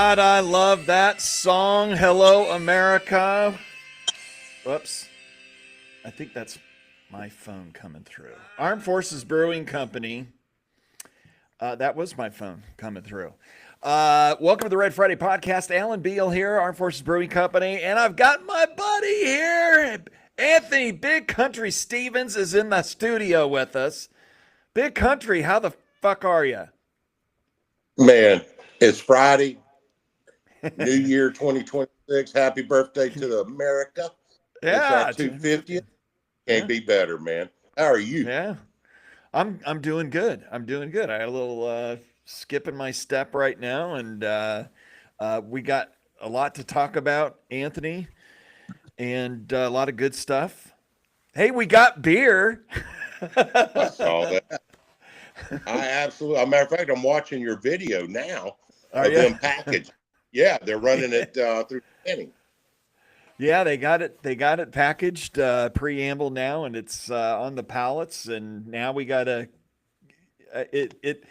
God, I love that song. Hello, America. Whoops. I think that's my phone coming through. Armed Forces Brewing Company. That was my phone coming through. Welcome to the Red Friday podcast. Alan Beal here, Armed Forces Brewing Company. And I've got my buddy here. Anthony Big Country Stevens is in the studio with us. Big Country, how the fuck are you? Man, it's Friday, New Year 2026. Happy birthday to America. It's our Yeah, 250th. yeah, Can't be better, man. How are you? yeah. I'm doing good. I'm doing good. I had a little skip in my step right now, and we got a lot to talk about, Anthony, and a lot of good stuff. Hey, we got beer. I saw that. I absolutely, a matter of fact, I'm watching your video now Are of you? them packaged. Yeah, they're running it through scanning. Yeah, they got it. They got it packaged, preamble now, and it's on the pallets. And now we got to it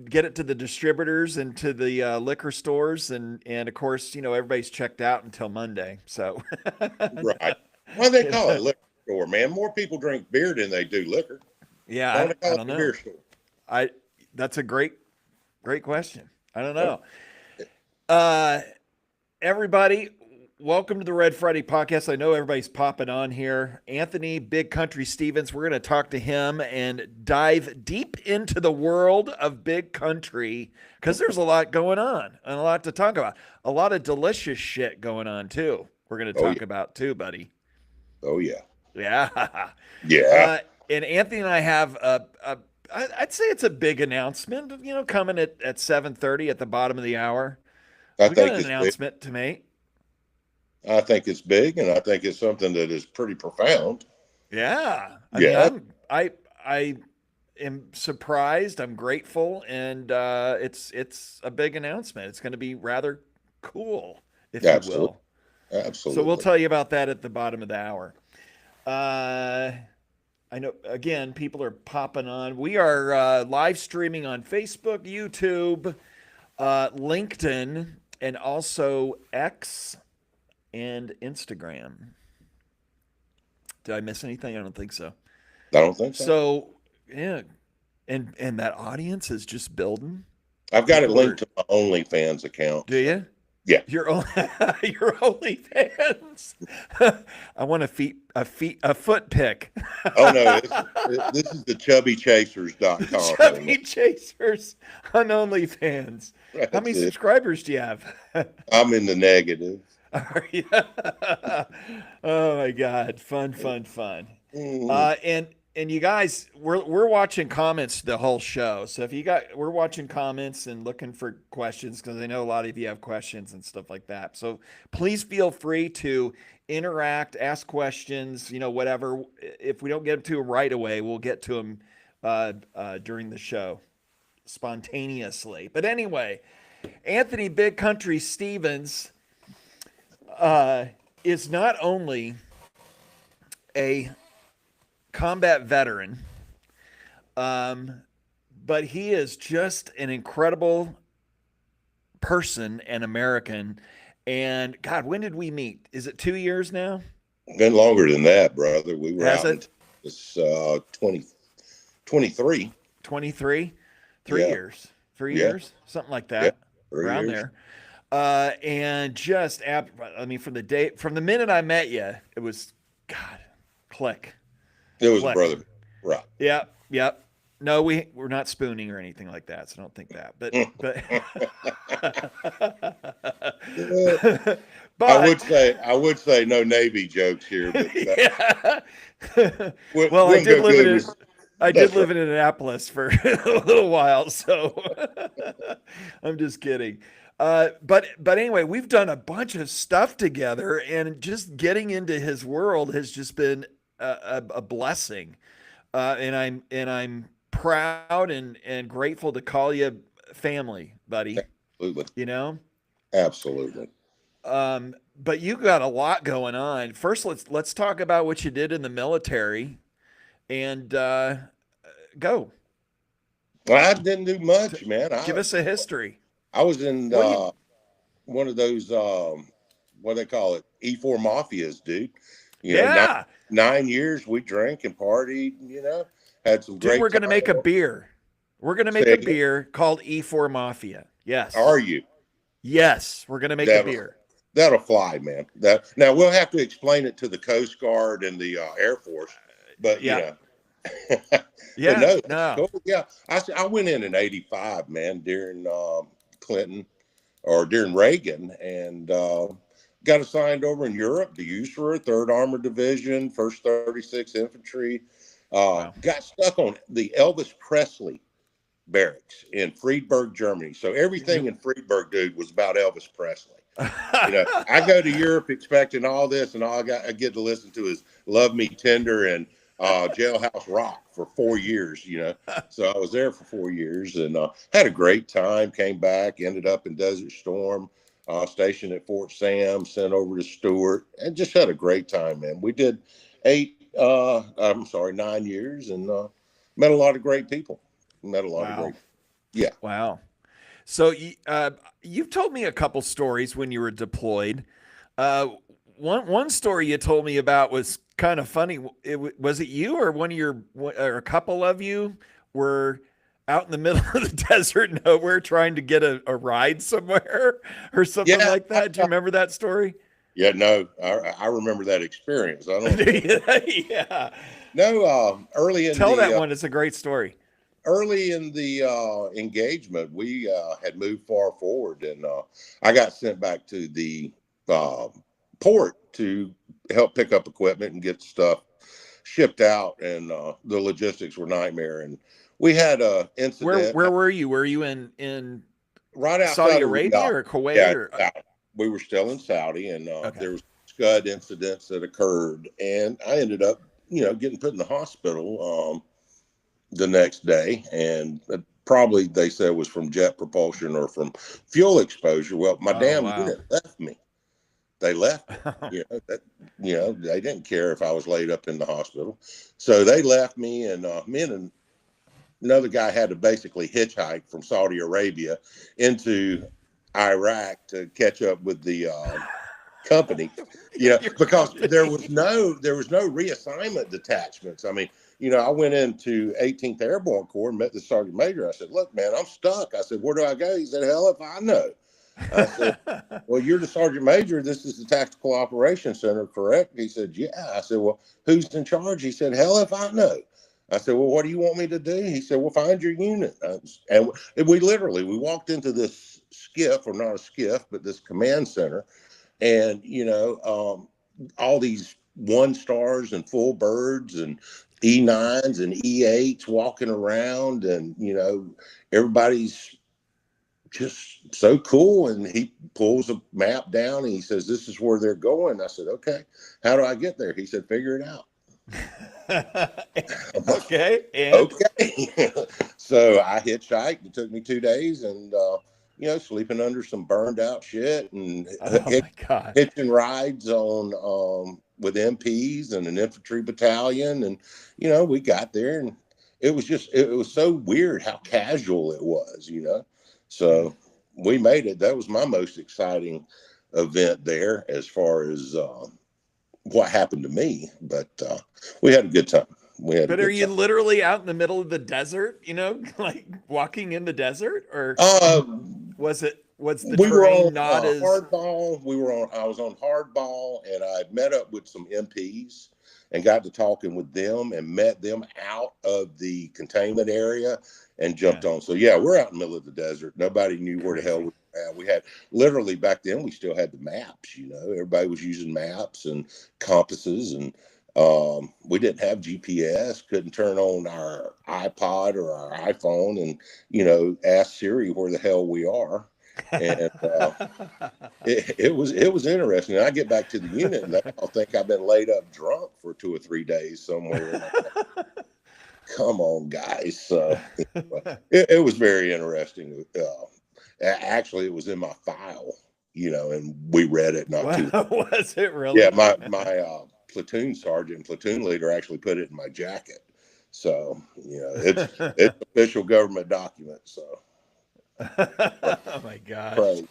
get it to the distributors and to the liquor stores, and of course, everybody's checked out until Monday. So, Right. Why do they call it liquor store, man? More people drink beer than they do liquor. Why yeah, do they I call it don't a know. beer store? I That's a great question. I don't know. Uh, Everybody, welcome to the Red Friday podcast. I know everybody's popping on here. Anthony Big Country Stevens, we're going to talk to him and dive deep into the world of Big Country because there's a lot going on and a lot to talk about. A lot of delicious shit going on too. We're going to Oh, talk yeah. about too, buddy. Oh, yeah. Yeah. Yeah. And Anthony and I have I'd say it's a big announcement, coming at 7:30 at the bottom of the hour. I We got think an it's big. announcement to make. I think it's big, and I think it's something that is pretty profound. Yeah. I mean, Yeah. I am surprised, I'm grateful, and it's a big announcement. It's going to be rather cool, if you Absolutely. will. So we'll Absolutely. tell you about that at the bottom of the hour. Uh I know, again, people are popping on. We are live streaming on Facebook, YouTube, LinkedIn, and also X and Instagram. Did I miss anything? I don't think so. I don't think so. So, yeah, and that audience is just building. I've got it People linked are. to my OnlyFans account. Do you? Yeah. Your own, your OnlyFans. I want a foot pic. Oh, no. This is the chubbychasers.com. Chubby Chasers on OnlyFans. How many That's it. subscribers do you have? I'm in the negative. Are you? Oh my God. Fun, fun, fun. Mm. And you guys, we're watching comments the whole show. So if we're watching comments and looking for questions because I know a lot of you have questions and stuff like that. So please feel free to interact, ask questions, whatever. If we don't get to them right away, we'll get to them during the show spontaneously. But anyway, Anthony Big Country Stevens is not only a combat veteran, but he is just an incredible person and American. And God, when did we meet? Is it 2 years now? Been longer than that, brother. We were Has out in it? this 2023. 23? Three Yeah. years. 3 Yeah. years? Something like Yeah. that. 3 Around years. there. And just, I mean, from the minute I met you, it was, God, click. It was Click. brother. Right. Yep, yep. No, we're not spooning or anything like that, so don't think that. But I would say no Navy jokes here, but yeah. Well, wouldn't go good with- I did That's live in Annapolis for a little while, so I'm just kidding. But anyway, we've done a bunch of stuff together, and just getting into his world has just been a blessing. And I'm proud and grateful to call you family, buddy. Absolutely. You know. Absolutely. But you got a lot going on. First, let's talk about what you did in the military, and go. Well, I didn't do much, man. Give us a history. I was in Well, one of those what they call it, E4 mafias, dude. You know, Yeah. 9 years we drank and partied. Had some Dude, great we're going to time. make a beer. We're going to make Say a again, beer called E4 Mafia. are Yes. you? Yes. We're going to make a That'll beer. that'll fly, man. That now we'll have to explain it to the Coast Guard and the Air Force, but Yeah. but Yeah. no, that's No. cool. Yeah, I went in '85, man, during Clinton or during Reagan, and got assigned over in Europe to USARA, Third Armored Division, First 36 Infantry. Wow. Got stuck on the Elvis Presley barracks in Friedberg, Germany. So everything in Friedberg, dude, was about Elvis Presley. I go to Europe expecting all this, and all I get to listen to is "Love Me Tender" and Jailhouse Rock for 4 years. So I was there for 4 years and had a great time. Came back, ended up in Desert Storm, stationed at Fort Sam, sent over to Stewart, and just had a great time, man. We did 9 years, and met a lot of great people. Met a lot of Wow. great, yeah. Wow. So you've told me a couple stories when you were deployed. Uh, one story you told me about was kind of funny. Was it you or one of your or a couple of you were out in the middle of the desert nowhere trying to get a ride somewhere or something Yeah, like that? Do you remember that story? yeah, no, I remember that experience. I don't. Yeah. No, Tell that one. It's a great story. early in the engagement, we had moved far forward, and I got sent back to the uh, port to help pick up equipment and get stuff shipped out, and the logistics were nightmare. And we had a incident Where were you? Were you in right Saudi outside of Arabia Riyadh. or Kuwait Yeah, or we were still in Saudi, and okay. there was Scud incidents that occurred, and I ended up, getting put in the hospital the next day, and probably they said it was from jet propulsion or from fuel exposure. Well, my Oh damn wow. unit left me. They left me. They didn't care if I was laid up in the hospital, so they left me, and me and another guy had to basically hitchhike from Saudi Arabia into Iraq to catch up with the company, Your because company. there was no reassignment detachments. I mean, I went into 18th Airborne Corps and met the sergeant major. I said, "Look, man, I'm stuck." I said, "Where do I go?" He said, "Hell if I know." I said, "Well, you're the sergeant major. This is the Tactical Operations Center, correct?" He said, "Yeah." I said, "Well, who's in charge?" He said, "Hell if I know." I said, "Well, what do you want me to do?" He said, "Well, find your unit." And we walked into this skiff, or not a skiff, but this command center, and all these 1 stars and full birds and E9s and E8s walking around, and everybody's just so cool. And he pulls a map down and he says, "This is where they're going." I said, "Okay, how do I get there?" He said, "Figure it out." Okay. And Okay. So I hitchhiked. It took me 2 days, and sleeping under some burned out shit, and oh my God. hitching rides on with MPs and an infantry battalion. And we got there, and it was so weird how casual it was. Mm. So we made it. That was my most exciting event there, as far as what happened to me. But we had a good time. We had a But are good you time. literally out in the middle of the desert, like walking in the desert? Or uh was the we were on terrain not as hardball. I was on hardball, and I met up with some MPs and got to talking with them and met them out of the containment area and yeah, jumped on. So yeah, we're out in the middle of the desert. Nobody knew where the hell we crazy. were at. We had, literally, back then, we still had the maps. Everybody was using maps and compasses, and we didn't have GPS. Couldn't turn on our iPod or our iPhone and ask Siri where the hell we are. And it was interesting. And I get back to the unit, and they all think I've been laid up drunk for 2 or 3 days somewhere. And come on, guys. So it was very interesting. Actually, it was in my file, and we read it not too. Was it Yeah, really? my platoon sergeant and platoon leader actually put it in my jacket. So it's official government document. So Oh my gosh. crazy.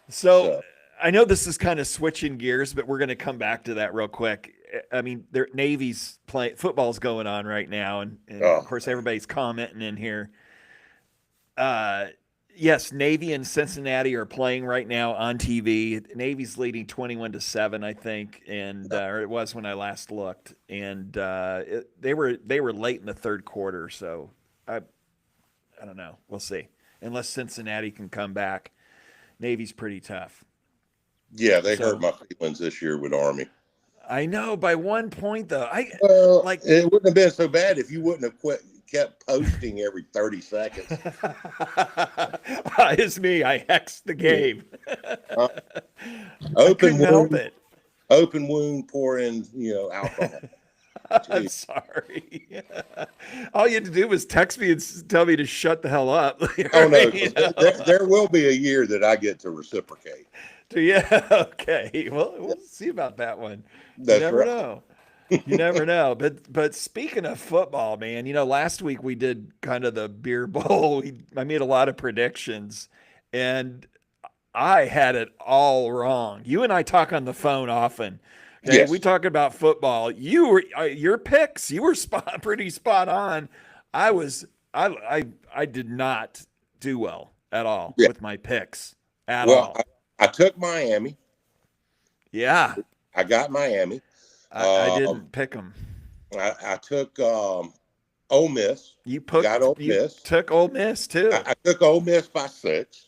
So So, I know this is kind of switching gears, but we're going to come back to that real quick. I mean, Navy's playing football's going on right now, and of oh, course everybody's commenting in here. Uh, yes, Navy and Cincinnati are playing right now on TV. Navy's leading 21-7, I think, and or it was when I last looked, and they were late in the third quarter, so I don't know. We'll see. Unless Cincinnati can come back, Navy's pretty tough. yeah, they hurt So my feelings this year with Army. I know by 1 point though. I Well, like it wouldn't have been so bad if you wouldn't have kept posting every 30 seconds. it's me. I hexed the game. Uh, I open couldn't help wound, it. open wound, pour in, alcohol. I'm Jeez. sorry. All you had to do was text me and tell me to shut the hell up. Oh no, You 'cause know? there will be a year that I get to reciprocate. Yeah. Okay. Well, we'll see about that one. You That's never right. know. You never know. But speaking of football, man, last week we did kind of the beer bowl. I made a lot of predictions, and I had it all wrong. You and I talk on the phone often. Okay, we Yes. talk about football. Your picks. You were pretty spot on. I was I did not do well at all Yeah. with my picks at Well, all. I took Miami. Yeah, I got Miami. I Um, didn't pick them. I took Ole Miss. You Got Ole you Miss. took Ole Miss too. I took Ole Miss by 6.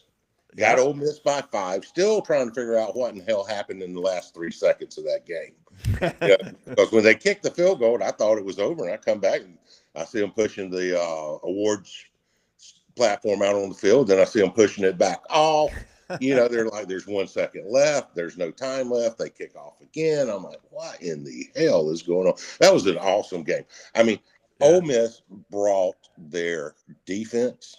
Got Yep. Ole Miss by 5. Still trying to figure out what in the hell happened in the last 3 seconds of that game. Yeah, because when they kicked the field goal, I thought it was over, and I come back and I see them pushing the awards platform out on the field. Then I see them pushing it back off. They're like, "There's 1 second left. There's no time left." They kick off again. I'm like, "What in the hell is going on?" That was an awesome game. I mean, Yeah. Ole Miss brought their defense.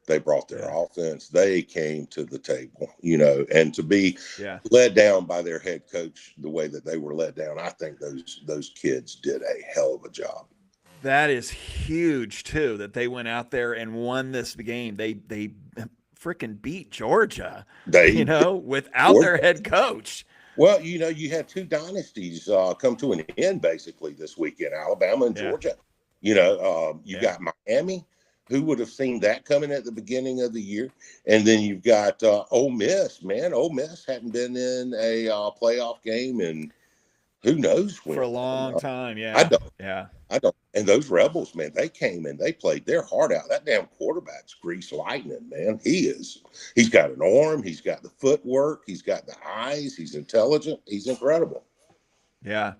They brought their Yeah. offense. They came to the table, and to be Yeah. let down by their head coach the way that they were let down, I think those kids did a hell of a job. That is huge too that they went out there and won this game. They freaking beat Georgia, They without their head coach. Well, you had 2 dynasties come to an end basically this weekend, Alabama and Yeah. Georgia. You Yeah. got Miami. Who would have seen that coming at the beginning of the year? And then you've got Ole Miss. Man, Ole Miss hadn't been in a playoff game in who knows when. For a long time. I Yeah. don't. Yeah. I don't. And those Rebels, man, they came and they played their heart out. That damn quarterback's grease lightning, man. He's got an arm. He's got the footwork. He's got the eyes. He's intelligent. He's incredible. Yeah.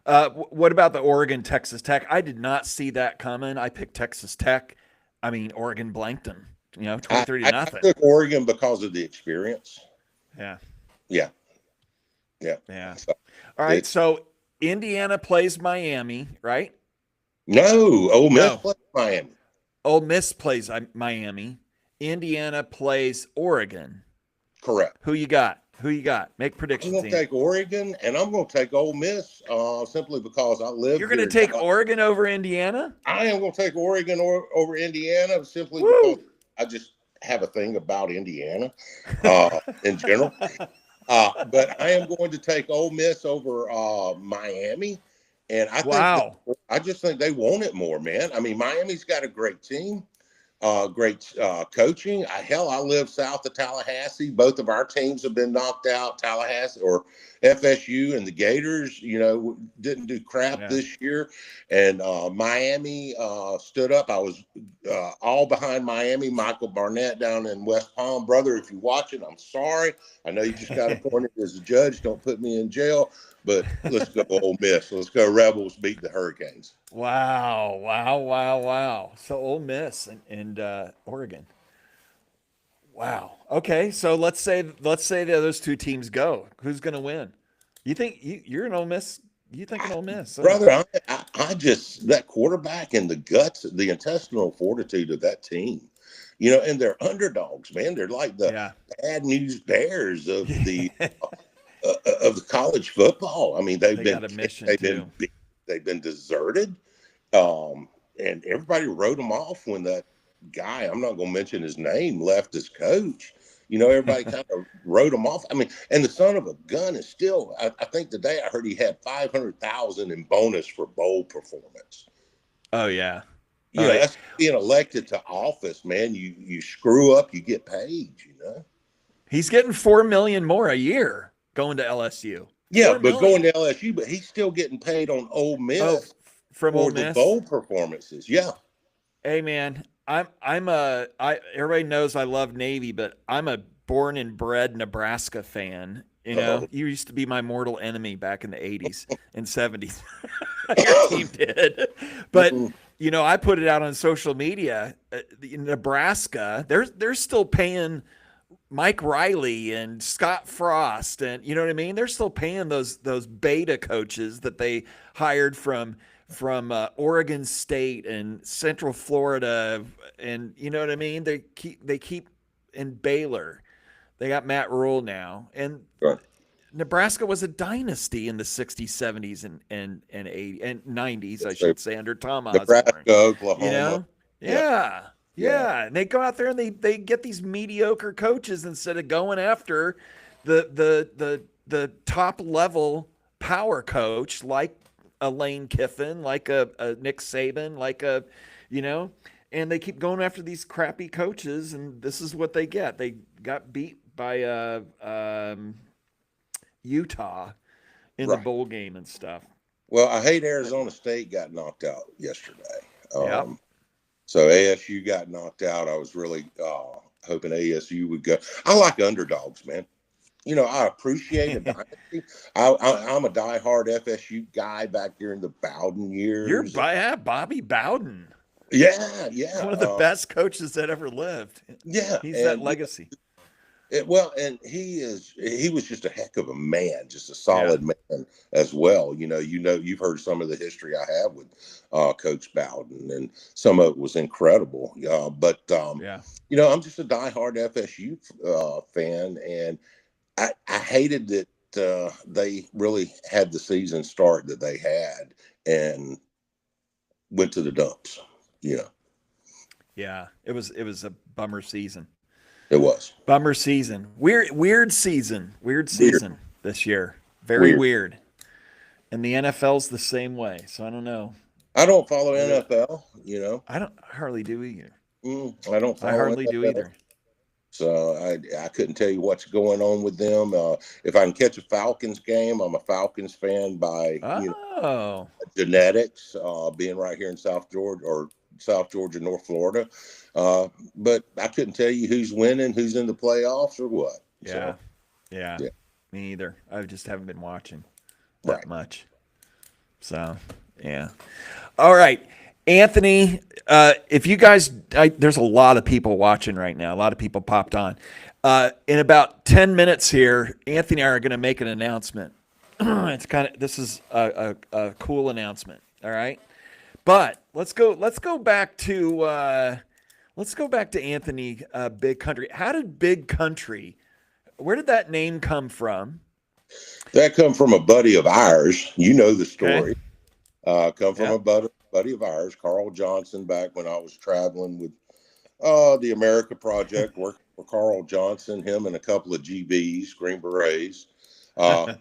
What about the Oregon Texas Tech? I did not see that coming. I picked Texas Tech. I mean, Oregon blanked them, 23 to I nothing. took Oregon because of the experience. Yeah. Yeah. Yeah. Yeah. So, All right. So Indiana plays Miami, right? no, Ole Miss No. played Miami. Ole Miss plays Miami. Indiana plays Oregon. Correct. Who you got? Make I'm predictions. going to take Oregon, and I'm going to take Ole Miss simply because I live. You're going to take Oregon over Indiana? I am going to take Oregon over Indiana simply Woo! because I just have a thing about Indiana in general. But I am going to take Ole Miss over Miami, and I just think they want it more, man. I mean, Miami's got a great team. Great coaching. I live south of Tallahassee. Both of our teams have been knocked out. Tallahassee or FSU and the Gators, didn't do crap this year. And Miami stood up. I was all behind Miami. Michael Barnett down in West Palm. Brother, if you're watching, I'm sorry. I know you just got appointed as a judge. Don't put me in jail. But let's go Ole Miss. Let's go Rebels beat the Hurricanes. Wow. So Ole Miss and Oregon. Wow. Okay, so let's say those two teams go. Who's going to win? You think you're an Ole Miss? You think an Ole Miss? Brother, I just that quarterback and the guts, the intestinal fortitude of that team. And they're underdogs, man. They're like the bad news bears of the of the college football. I mean, they've been deserted, and everybody wrote them off when that guy, I'm not going to mention his name, left as coach. everybody kind of wrote him off. I mean, and the son of a gun is still. I think today I heard he had 500,000 in bonus for bowl performance. Oh yeah. That's being elected to office, man. You screw up, you get paid. He's getting $4 million more a year going to LSU. Yeah, but going to LSU, but he's still getting paid on Ole Miss from for Ole the Miss bowl performances. Yeah. Hey man, everybody knows I love Navy, but I'm a born and bred Nebraska fan. You used to be my mortal enemy back in the 80s and 70s. Your team did. But I put it out on social media. Nebraska, they're still paying Mike Riley and Scott Frost, and you know what I mean? They're still paying those beta coaches that they hired from Oregon State and Central Florida, and you know what I mean? They keep in Baylor. They got Matt Rule now, and Nebraska was a dynasty in the 60s, 70s, and 80s and 90s, I should say, under Tom Osborne. Nebraska, Oklahoma. Yeah. And they go out there and they get these mediocre coaches instead of going after the top level power coach like a Lane Kiffin, like a Nick Saban, like and they keep going after these crappy coaches, and this is what they get. They got beat by Utah in the bowl game and stuff. Well, I hate Arizona State got knocked out yesterday. So ASU got knocked out. I was really hoping ASU would go. I like underdogs, man. I appreciate a dynasty. I'm a diehard FSU guy back during the Bowden years. You're Bobby Bowden. Yeah. One of the best coaches that ever lived. Yeah. He's that legacy. And he was just a heck of a man, just a solid man as well. You've heard some of the history I have with Coach Bowden, and some of it was incredible. But I'm just a diehard FSU fan, and I hated that they really had the season start that they had and went to the dumps. Yeah, it was a bummer season. It was bummer season. Weird season this year. Very weird. And the NFL's the same way. So I don't know. I don't follow NFL. I hardly do either. I don't. I hardly do either. So I couldn't tell you what's going on with them. If I can catch a Falcons game, I'm a Falcons fan by genetics, being right here in South Georgia, North Florida. But I couldn't tell you who's winning, who's in the playoffs, or what. Yeah. Me either. I just haven't been watching that much. So, yeah. All right. Anthony, if you guys, there's a lot of people watching right now. A lot of people popped on. In about 10 minutes here, Anthony and I are going to make an announcement. This is a cool announcement. All right. But let's go back to Anthony, Big Country. How did Big Country, where did that name come from? That come from a buddy of ours. You know the story. Come from a buddy of ours, Carl Johnson, back when I was traveling with the America Project, working for Carl Johnson, him and a couple of GBs, Green Berets. One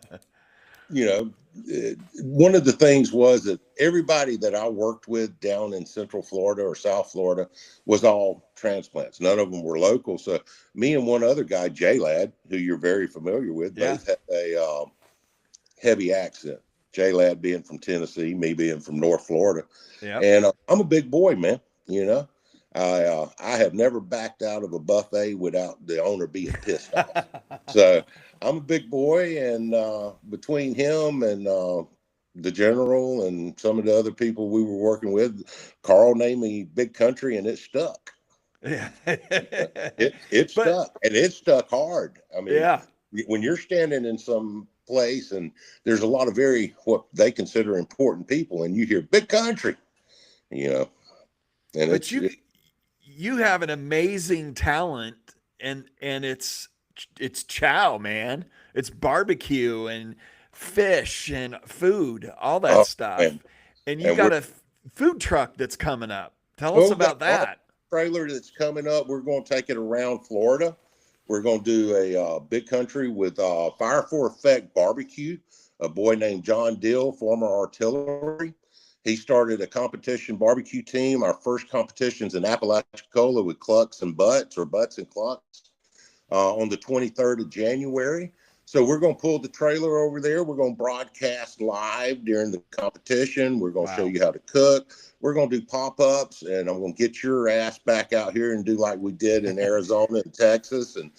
of the things was that everybody that I worked with down in Central Florida or South Florida was all transplants. None of them were local. So me and one other guy, J-Lad, who you're very familiar with, both had a heavy accent. J-Lad being from Tennessee, me being from North Florida. Yeah. And I'm a big boy, man. I have never backed out of a buffet without the owner being pissed off. So I'm a big boy, and between him and the general and some of the other people we were working with, Carl named me Big Country, and it stuck. Yeah. it stuck, and it stuck hard. I mean, when you're standing in some place and there's a lot of what they consider important people, and you hear Big Country, and but you have an amazing talent, and it's chow, man. It's barbecue and fish and food, all that stuff. And you got a food truck that's coming up. Tell us about that. Trailer that's coming up. We're going to take it around Florida. We're going to do a Big Country with Fire for Effect Barbecue. A boy named John Dill, former artillery. He started a competition barbecue team. Our first competition's in Apalachicola with Clucks and Butts, or Butts and Clucks, on the 23rd of January. So we're going to pull the trailer over there. We're going to broadcast live during the competition. We're going to show you how to cook. We're going to do pop-ups, and I'm going to get your ass back out here and do like we did in Arizona and Texas and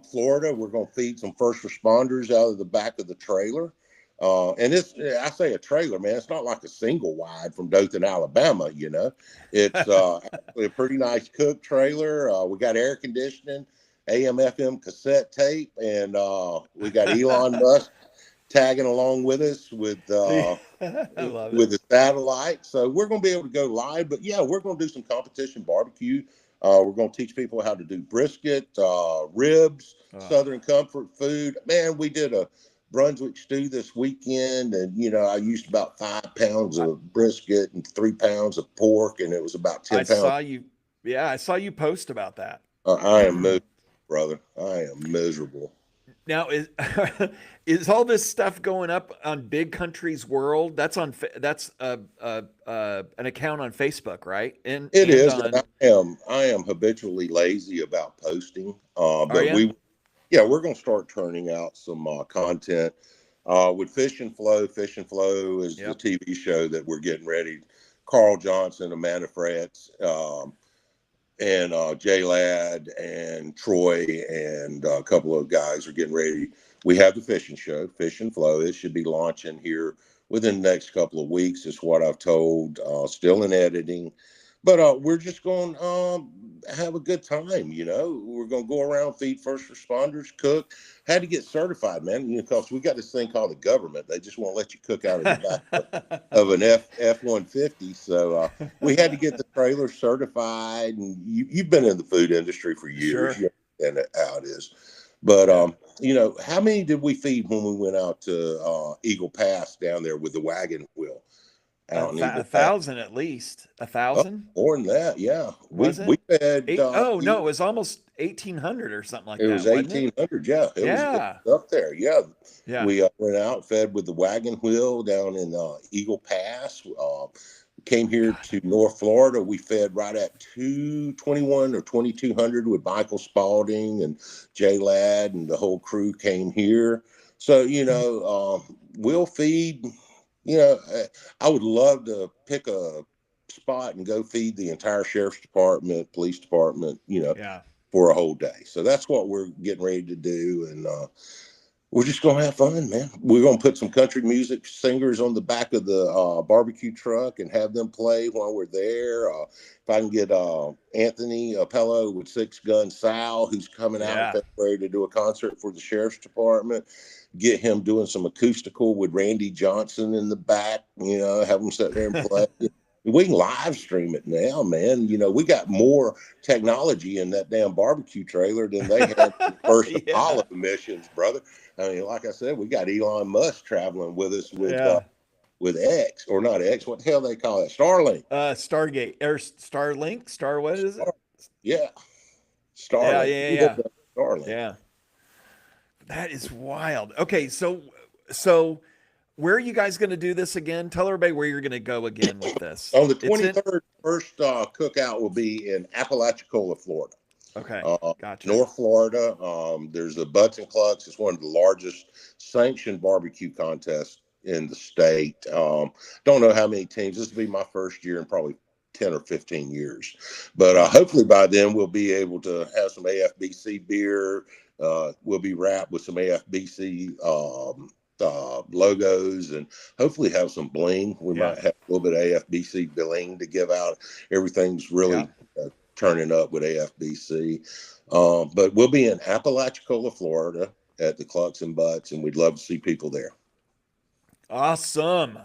Florida. We're going to feed some first responders out of the back of the trailer. And I say a trailer, man, it's not like a single wide from Dothan, Alabama, you know. It's actually a pretty nice cook trailer. We got air conditioning, AM, FM cassette tape, and we got Elon Musk tagging along with us with the satellite. So we're going to be able to go live. But yeah, we're going to do some competition barbecue. We're going to teach people how to do brisket, ribs, Southern comfort food. Man, we did a Brunswick stew this weekend, and you know, I used about 5 pounds of brisket and 3 pounds of pork, and it was about 10 pounds. I saw you post about that. I am miserable, brother. I am miserable. Now, is all this stuff going up on Big Country's World? That's an account on Facebook, right? It is. I am habitually lazy about posting. But we're going to start turning out some content with Fish and Flow. Fish and Flow is the TV show that we're getting ready. Carl Johnson, Amanda Fretz, and Jay Ladd and Troy and a couple of guys are getting ready. We have the fishing show, Fish and Flow. It should be launching here within the next couple of weeks, is what I've told. Still in editing. But we're just going to have a good time, you know. We're going to go around, feed first responders, cook. Had to get certified, man, you know, because we got this thing called the government. They just won't let you cook out of the back of an F-150. So we had to get the trailer certified. And you've been in the food industry for years. Sure. You understand how it is. But, you know, how many did we feed when we went out to Eagle Pass down there with the wagon wheel? 1,000 at least. 1,000? More than that, yeah. We fed. It was almost 1,800 or something like that. It was 1,800, yeah. It was up there, yeah. We went out, fed with the wagon wheel down in Eagle Pass. Came here to North Florida. We fed right at 221 or 2,200 with Michael Spalding and Jay Ladd, and the whole crew came here. So, you know, we'll feed. You know, I would love to pick a spot and go feed the entire sheriff's department, police department, you know, for a whole day. So that's what we're getting ready to do. And we're just going to have fun, man. We're going to put some country music singers on the back of the barbecue truck and have them play while we're there. If I can get Anthony Appello with Six Gun Sal, who's coming out in February to do a concert for the sheriff's department, get him doing some acoustical with Randy Johnson in the back, you know, have him sit there and play. We can live stream it now, man. You know, we got more technology in that damn barbecue trailer than they had the first Apollo missions, brother. I mean, like I said, we got Elon Musk traveling with us with X, or not X. What the hell they call it? Starlink. Stargate or Starlink. What is it? Yeah. Starlink. Yeah. Starlink. Yeah. That is wild. Okay, so where are you guys going to do this again? Tell everybody where you're going to go again with this. On the 23rd, first cookout will be in Apalachicola, Florida. Okay, gotcha. North Florida. There's a Butts and Clucks. It's one of the largest sanctioned barbecue contests in the state. Don't know how many teams. This will be my first year in probably 10 or 15 years. But hopefully by then we'll be able to have some AFBC beer. We'll be wrapped with some AFBC logos, and hopefully have some bling. We might have a little bit of AFBC bling to give out. Everything's really turning up with AFBC. But we'll be in Apalachicola, Florida at the Clucks and Butts, and we'd love to see people there. Awesome.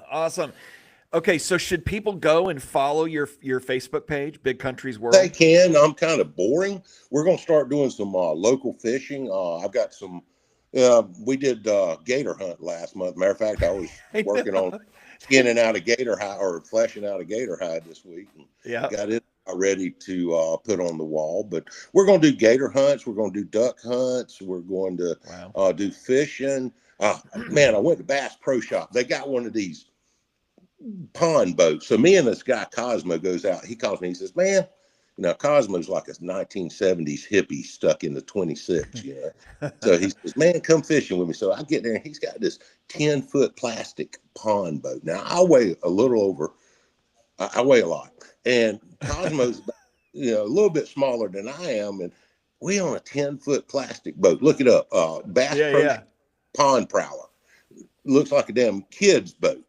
Okay, so should people go and follow your Facebook page, Big Country's World? They can. I'm kind of boring. We're going to start doing some local fishing. I've got some. We did gator hunt last month. Matter of fact, I was working on skinning out a gator hide or fleshing out a gator hide this week. And got it ready to put on the wall. But we're going to do gator hunts. We're going to do duck hunts. We're going to do fishing. Man, I went to Bass Pro Shop. They got one of these pond boats. So me and this guy Cosmo goes out. He calls me. He says, "Man, Cosmo's like a 1970s hippie stuck in the 26. So he says, "Man, come fishing with me." So I get there, and he's got this 10-foot plastic pond boat. Now I weigh a little over. I weigh a lot, and Cosmo's a little bit smaller than I am, and we on a 10-foot plastic boat. Look it up. Bass Pro Pond Prowler. Looks like a damn kid's boat.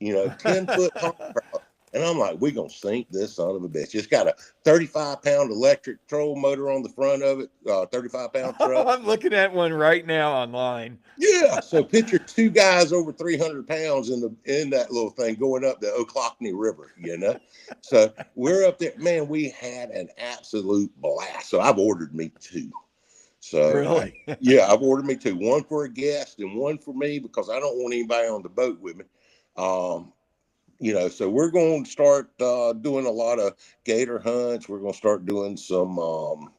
10-foot pond prowler. And I'm like, we're going to sink this son of a bitch. It's got a 35-pound electric troll motor on the front of it, 35-pound truck. I'm looking at one right now online. Yeah. So picture two guys over 300 pounds in that little thing going up the Ocklawaha River, So we're up there. Man, we had an absolute blast. So I've ordered me two. So really? I've ordered me two. One for a guest and one for me because I don't want anybody on the boat with me. So we're going to start doing a lot of gator hunts. We're going to start doing some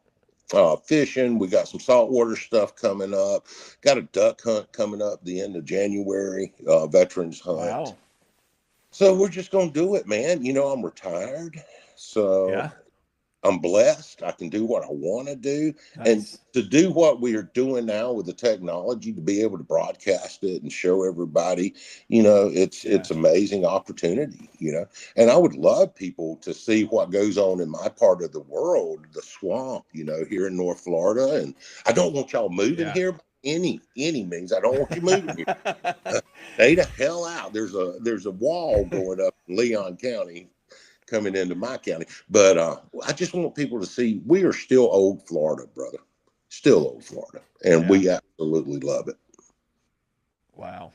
fishing. We got some saltwater stuff coming up. Got a duck hunt coming up the end of January, veterans hunt. Wow. So we're just going to do it, man. I'm retired. So I'm blessed. I can do what I want to do. Nice. And to do what we are doing now with the technology, to be able to broadcast it and show everybody, it's amazing opportunity, and I would love people to see what goes on in my part of the world, the swamp, here in North Florida. And I don't want y'all moving here by any means. I don't want you moving here. Stay the hell out. There's a wall going up in Leon County coming into my county. But I just want people to see we are still old Florida, brother. Still old Florida. And we absolutely love it. Wow.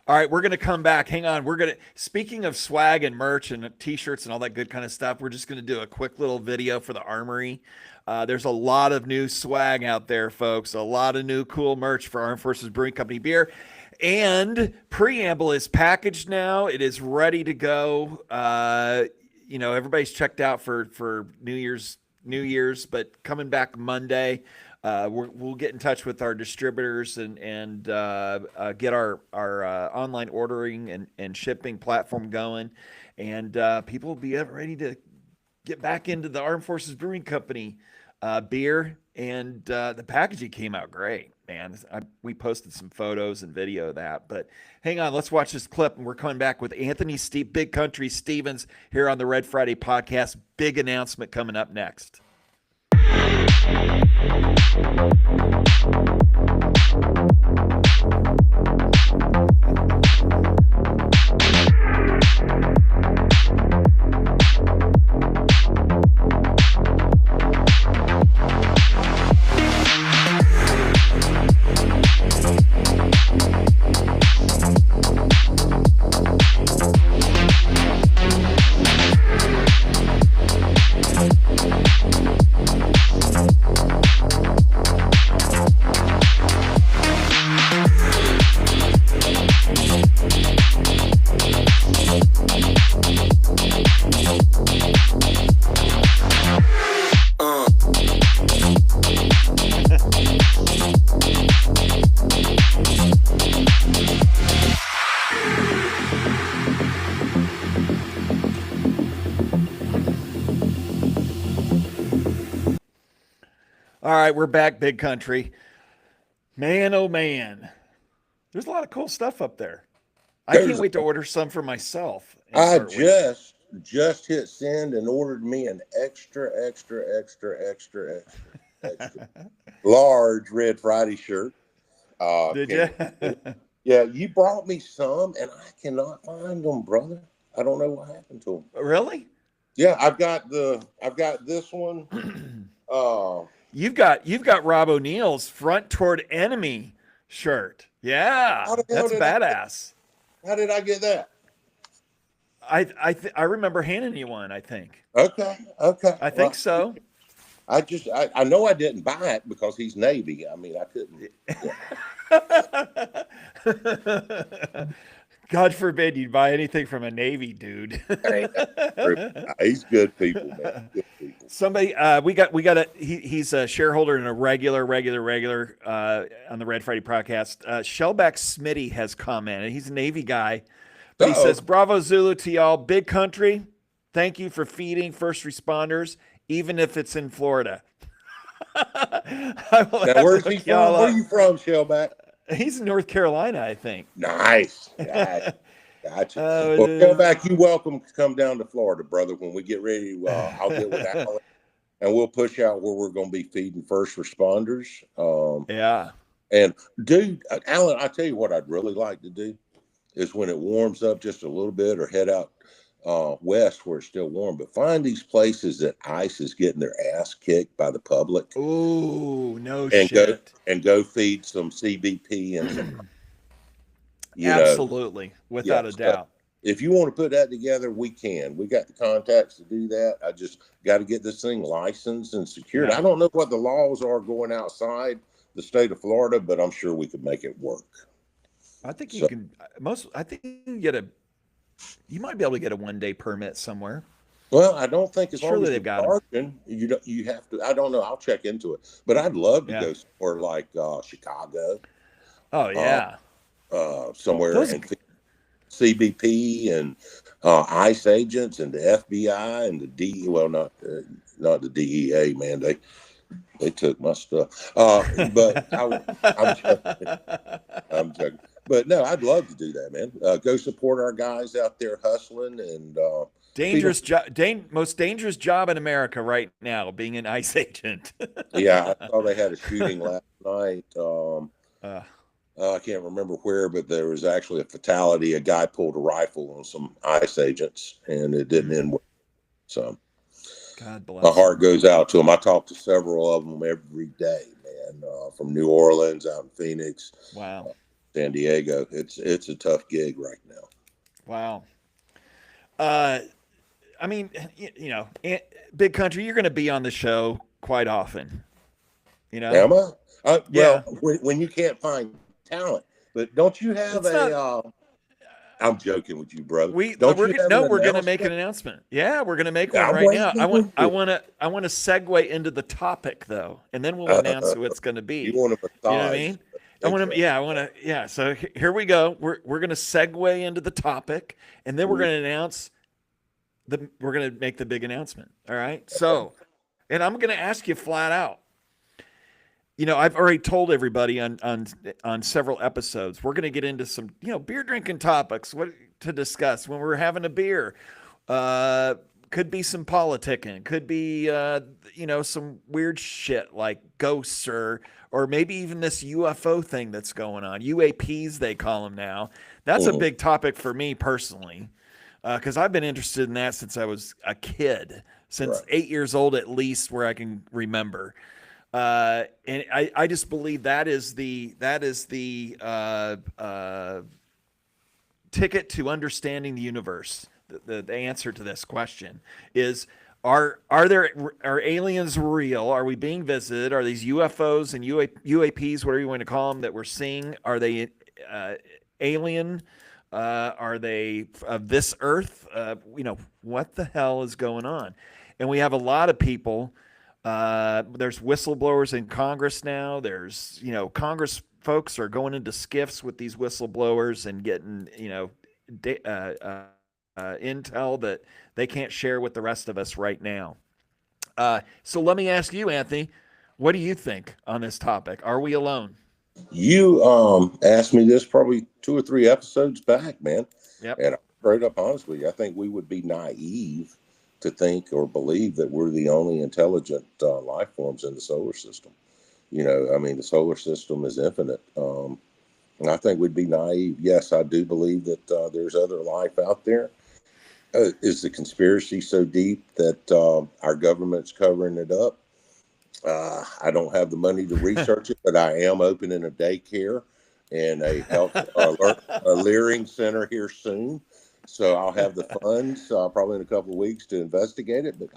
All right, we're going to come back. Hang on. Speaking of swag and merch and t-shirts and all that good kind of stuff, we're just going to do a quick little video for the Armory. There's a lot of new swag out there, folks. A lot of new cool merch for Armed Forces Brewing Company beer. And Preamble is packaged now. It is ready to go. Everybody's checked out for New Year's, but coming back Monday, we'll get in touch with our distributors and get our online ordering and shipping platform going, and people will be ready to get back into the Armed Forces Brewing Company beer. And the packaging came out great, man. We posted some photos and video of that. But hang on, let's watch this clip, and we're coming back with Anthony Big Country Stevens here on the Red Friday podcast. Big announcement coming up next. All right, we're back, Big Country. Man, oh man. There's a lot of cool stuff up there. I can't wait to order some for myself. I just hit send and ordered me an extra large Red Friday shirt. Did you? Yeah, you brought me some, and I cannot find them, brother. I don't know what happened to them. Really? Yeah, I've got this one. You've got Rob O'Neill's Front Toward Enemy shirt. Yeah, that's badass. How did I get that? I remember handing you one, I think. Okay. I think so. I know I didn't buy it because he's Navy. I mean, I couldn't. Yeah. God forbid you buy anything from a Navy dude. Ain't that true? He's good people, man. Good people. Somebody, we got he's a shareholder and a regular on the Red Friday podcast. Shellback Smitty has commented. He's a Navy guy, but he Uh-oh. says, "Bravo Zulu to y'all, big country. Thank you for feeding first responders, even if it's in Florida." I will Now, have where's to he look from? y'all Where are up. you from, Shellback? He's in North Carolina, I think. Nice. Gotcha. Gotcha. Oh, Well, Shellback, you welcome to come down to Florida, brother. When we get ready, I'll get with Alan and we'll push out where we're going to be feeding first responders. yeah. And dude, Alan, I tell you what I'd really like to do is when it warms up just a little bit or head out west where it's still warm, but find these places that ICE is getting their ass kicked by the public Ooh, no and shit. go feed some CBP and some, Absolutely, without a so doubt. if you want to put that together, we can. We got the contacts to do that. I just got to get this thing licensed and secured. Yeah. I don't know what the laws are going outside the state of Florida, but I'm sure we could make it work. I think you So, can I think you can get you might be able to get a 1 day permit somewhere. well, I don't think as long Surely as they've you're got them. charging, you have to. I don't know. I'll check into it, but I'd love to Yeah. go somewhere like Chicago, Oh uh, yeah. somewhere Those and CBP and ICE agents and the FBI and the D. Well, not the DEA, man. They took my stuff. But I'm joking. I'm joking. But no, I'd love to do that, man. Go support our guys out there hustling and feed them. dangerous job, most dangerous job in America right now, being an ICE agent. Yeah, I saw they had a shooting last night. uh, I can't remember where, but there was actually a fatality. A guy pulled a rifle on some ICE agents, and it didn't end well. So God bless. my heart goes out to them. I talk to several of them every day, man. From New Orleans, out in Phoenix, Wow. San Diego. It's a tough gig right now. Wow. I mean, big country, you're going to be on the show quite often. Am I? Yeah. Well, when you can't find talent, but don't you have I'm joking with you, brother. We're Don't you have an we're going to make an announcement? announcement. Yeah, we're going to make one I'm right now. waiting. I want to segue into the topic though, and then we'll announce who it's going to You be. want to You know what I massage? mean? Yeah. So here we go. We're going to segue into the topic, and then we're going to announce we're going to make the big announcement. All right. So, and I'm going to ask you flat out. I've already told everybody on several episodes. We're going to get into some beer drinking topics. What to discuss when we're having a beer? Could be some politicking. Could be some weird shit like ghosts or maybe even this UFO thing that's going on. UAPs they call them now. That's a big topic for me personally, because I've been interested in that since I was a kid, since 8 years old at least, where I can remember. And I just believe that is the ticket to understanding the universe. The answer to this question is: are aliens real? Are we being visited? Are these UFOs and UAPs, whatever you want to call them, that we're seeing? Are they alien? Are they of this earth? What the hell is going on? And we have a lot of people. There's whistleblowers in Congress now. There's, Congress folks are going into skiffs with these whistleblowers and getting, intel that they can't share with the rest of us right now. So let me ask you, Anthony, what do you think on this topic? Are we alone? You asked me this probably 2 or 3 episodes back, man. Yep. And straight up honest with you, I think we would be naive to think or believe that we're the only intelligent life forms in the solar system. The solar system is infinite. And I think we'd be naive. Yes, I do believe that there's other life out there. Is the conspiracy so deep that our government's covering it up? I don't have the money to research it, but I am opening a daycare and a health a learning center here soon. So I'll have the funds probably in a couple of weeks to investigate it. But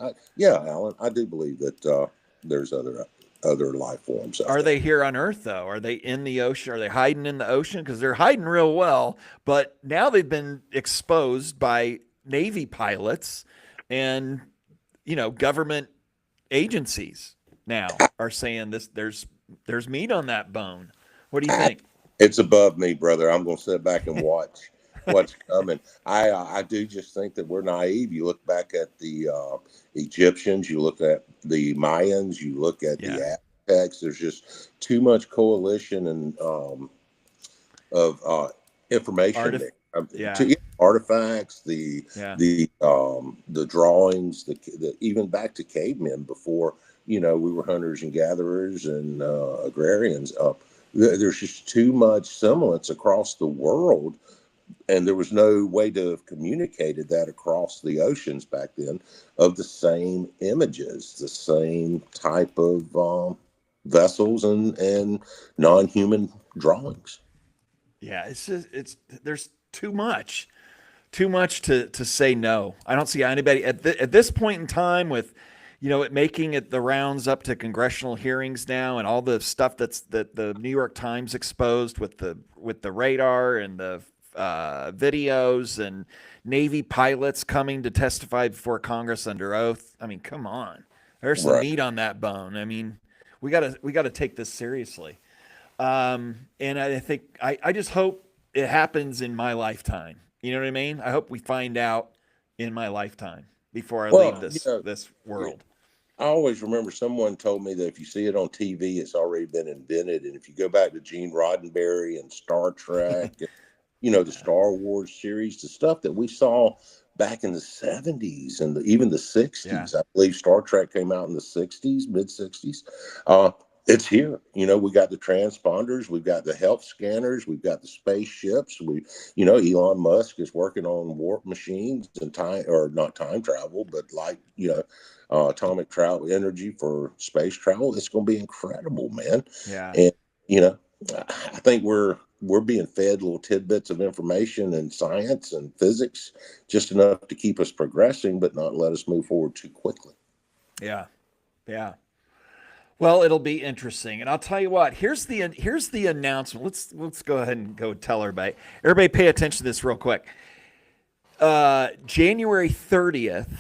Alan, I do believe that there's other other life forms. Are they here on Earth though? Are they in the ocean? Are they hiding in the ocean? Because they're hiding real well, but now they've been exposed by Navy pilots and government agencies now are saying this. There's meat on that bone. What do you think? It's above me, brother. I'm going to sit back and watch what's coming. I do just think that we're naive. You look back at the Egyptians, you look at the Mayans, you look at the Aztecs. There's just too much coalition and of information there. Artifacts, the drawings, the even back to cavemen before we were hunters and gatherers and agrarians. There's just too much semblance across the world, and there was no way to have communicated that across the oceans back then of the same images, the same type of vessels and non-human drawings. Yeah, there's too much to say no. I don't see anybody at this point in time with it making it the rounds up to congressional hearings now, and all the stuff that the New York Times exposed with the radar and the videos and Navy pilots coming to testify before Congress under oath. I mean, come on, there's some meat on that bone. I mean, we gotta take this seriously. And I think I just hope it happens in my lifetime. You know what I mean? I hope we find out in my lifetime before I leave this world. I always remember someone told me that if you see it on TV, it's already been invented. And if you go back to Gene Roddenberry and Star Trek, the Star Wars series, the stuff that we saw back in the 70s and even the 60s, I believe Star Trek came out in the 60s, mid 60s. It's here. We got the transponders, we've got the health scanners, we've got the spaceships. Elon Musk is working on warp machines and not time travel, but atomic travel energy for space travel. It's going to be incredible, man. Yeah. And I think we're being fed little tidbits of information and science and physics, just enough to keep us progressing, but not let us move forward too quickly. Yeah. Yeah. Well, it'll be interesting, and I'll tell you what. Here's the announcement. Let's go ahead and go tell everybody. Everybody, pay attention to this real quick. January 30th.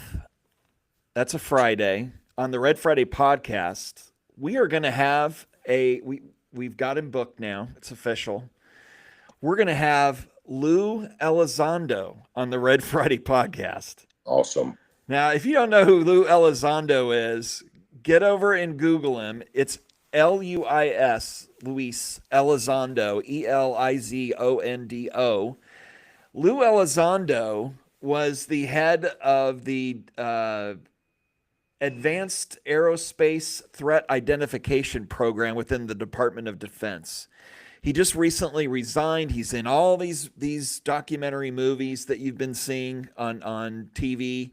That's a Friday. On the Red Friday podcast, we are going to have we've got him booked now. It's official. We're going to have Lou Elizondo on the Red Friday podcast. Awesome. Now, if you don't know who Lou Elizondo is, get over and Google him. It's Luis Elizondo, Elizondo. Lou Elizondo was the head of the Advanced Aerospace Threat Identification Program within the Department of Defense. He just recently resigned. He's in all these documentary movies that you've been seeing on TV.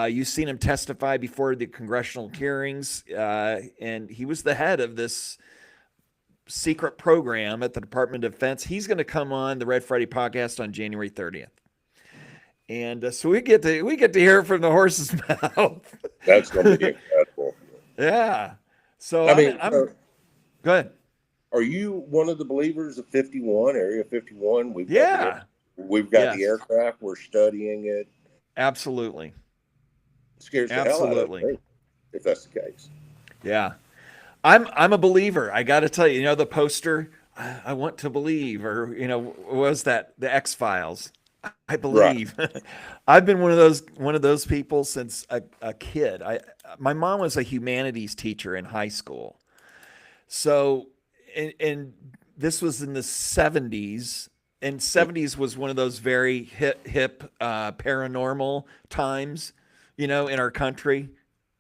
You've seen him testify before the congressional hearings, and he was the head of this secret program at the Department of Defense. He's going to come on the Red Friday podcast on January 30th. And so we get to hear from the horse's mouth. That's going to be incredible. Yeah. So I'm go ahead. Are you one of the believers of 51, Area 51? We've got the aircraft. We're studying it. Absolutely. It scares the hell out of me, if that's the case. Yeah. I'm a believer. I got to tell you, the poster, I want to believe, or, what was that? The X-Files. I believe. Right. I've been one of those people since a kid. My mom was a humanities teacher in high school. So, and this was in the 70s, and 70s was one of those very hip paranormal times, in our country.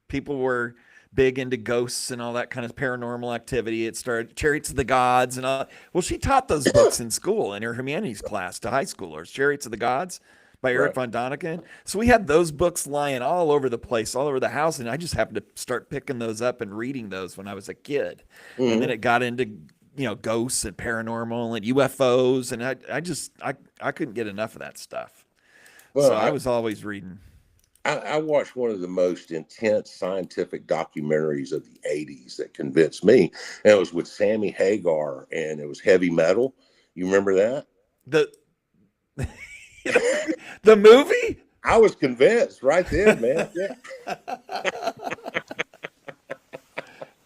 People were big into ghosts and all that kind of paranormal activity. It started Chariots of the Gods and all. Well, she taught those books in school in her humanities class to high schoolers. Chariots of the Gods by Eric von Däniken. So we had those books lying all over the place, all over the house, and I just happened to start picking those up and reading those when I was a kid. Mm-hmm. And then it got into ghosts and paranormal and UFOs, and I couldn't get enough of that stuff. Well, so I was always reading. I watched one of the most intense scientific documentaries of the 80s that convinced me. And it was with Sammy Hagar, and it was Heavy Metal. You remember that? The the movie? I was convinced right then, man. Yeah.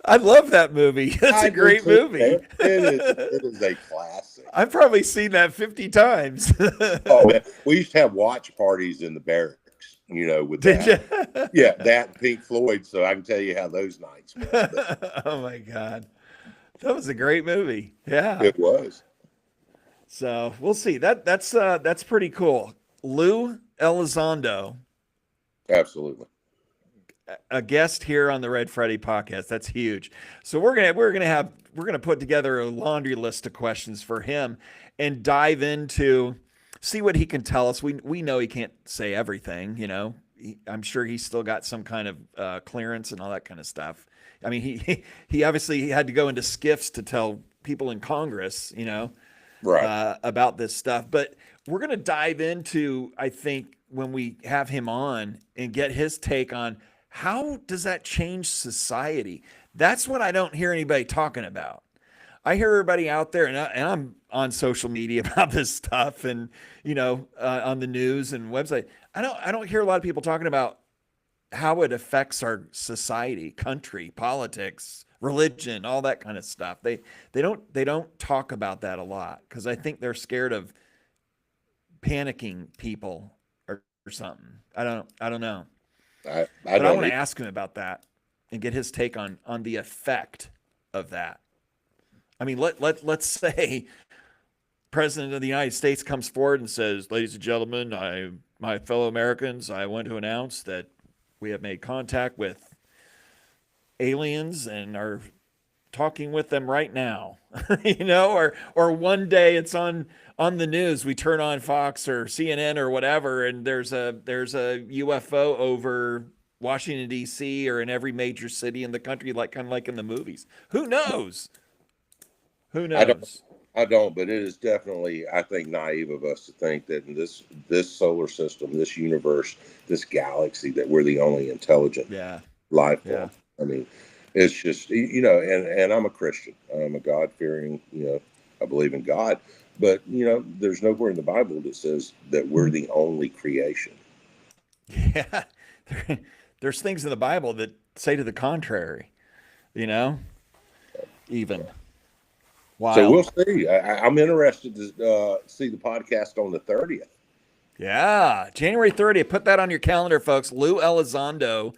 I love that movie. That's I a do great too, movie. man. It is a classic. I've probably seen that 50 times. Oh man, we used to have watch parties in the barracks, with Did that. you? Yeah, that and Pink Floyd. So I can tell you how those nights went. But Oh my God. That was a great movie. Yeah. it was. So we'll see. That's pretty cool. Lou Elizondo, Absolutely. a guest here on the Red Friday podcast. That's huge. So we're gonna put together a laundry list of questions for him and dive into see what he can tell us. We know he can't say everything. I'm sure he's still got some kind of clearance and all that kind of stuff. I mean, he obviously had to go into skiffs to tell people in Congress, Right. about this stuff. But we're going to dive into, I think, when we have him on and get his take on how does that change society? That's what I don't hear anybody talking about. I hear everybody out there, and I'm on social media about this stuff, and on the news and website. I don't hear a lot of people talking about how it affects our society, country, politics, religion, all that kind of stuff. They don't talk about that a lot because I think they're scared of panicking people or something. I don't know. I But I don't want to e- ask him about that and get his take on the effect of that. I mean, let's say President of the United States comes forward and says, "Ladies and gentlemen, my fellow Americans, I want to announce that we have made contact with aliens and are talking with them right now." Or one day it's on the news. We turn on Fox or CNN or whatever, and there's a UFO over Washington D.C. or in every major city in the country, like kind of like in the movies. Who knows? Who I don't knows? I don't, but it is definitely, I think, naive of us to think that in this solar system, this universe, this galaxy, that we're the only intelligent Yeah, life yeah, form. I mean, it's just and I'm a Christian. I'm a God fearing. I believe in God, but there's nowhere in the Bible that says that we're the only creation. yeah. There's things in the Bible that say to the contrary. You know, even So we'll wild. see. I'm interested to see the podcast on the 30th. Yeah, January 30th. Put that on your calendar, folks. Lou Elizondo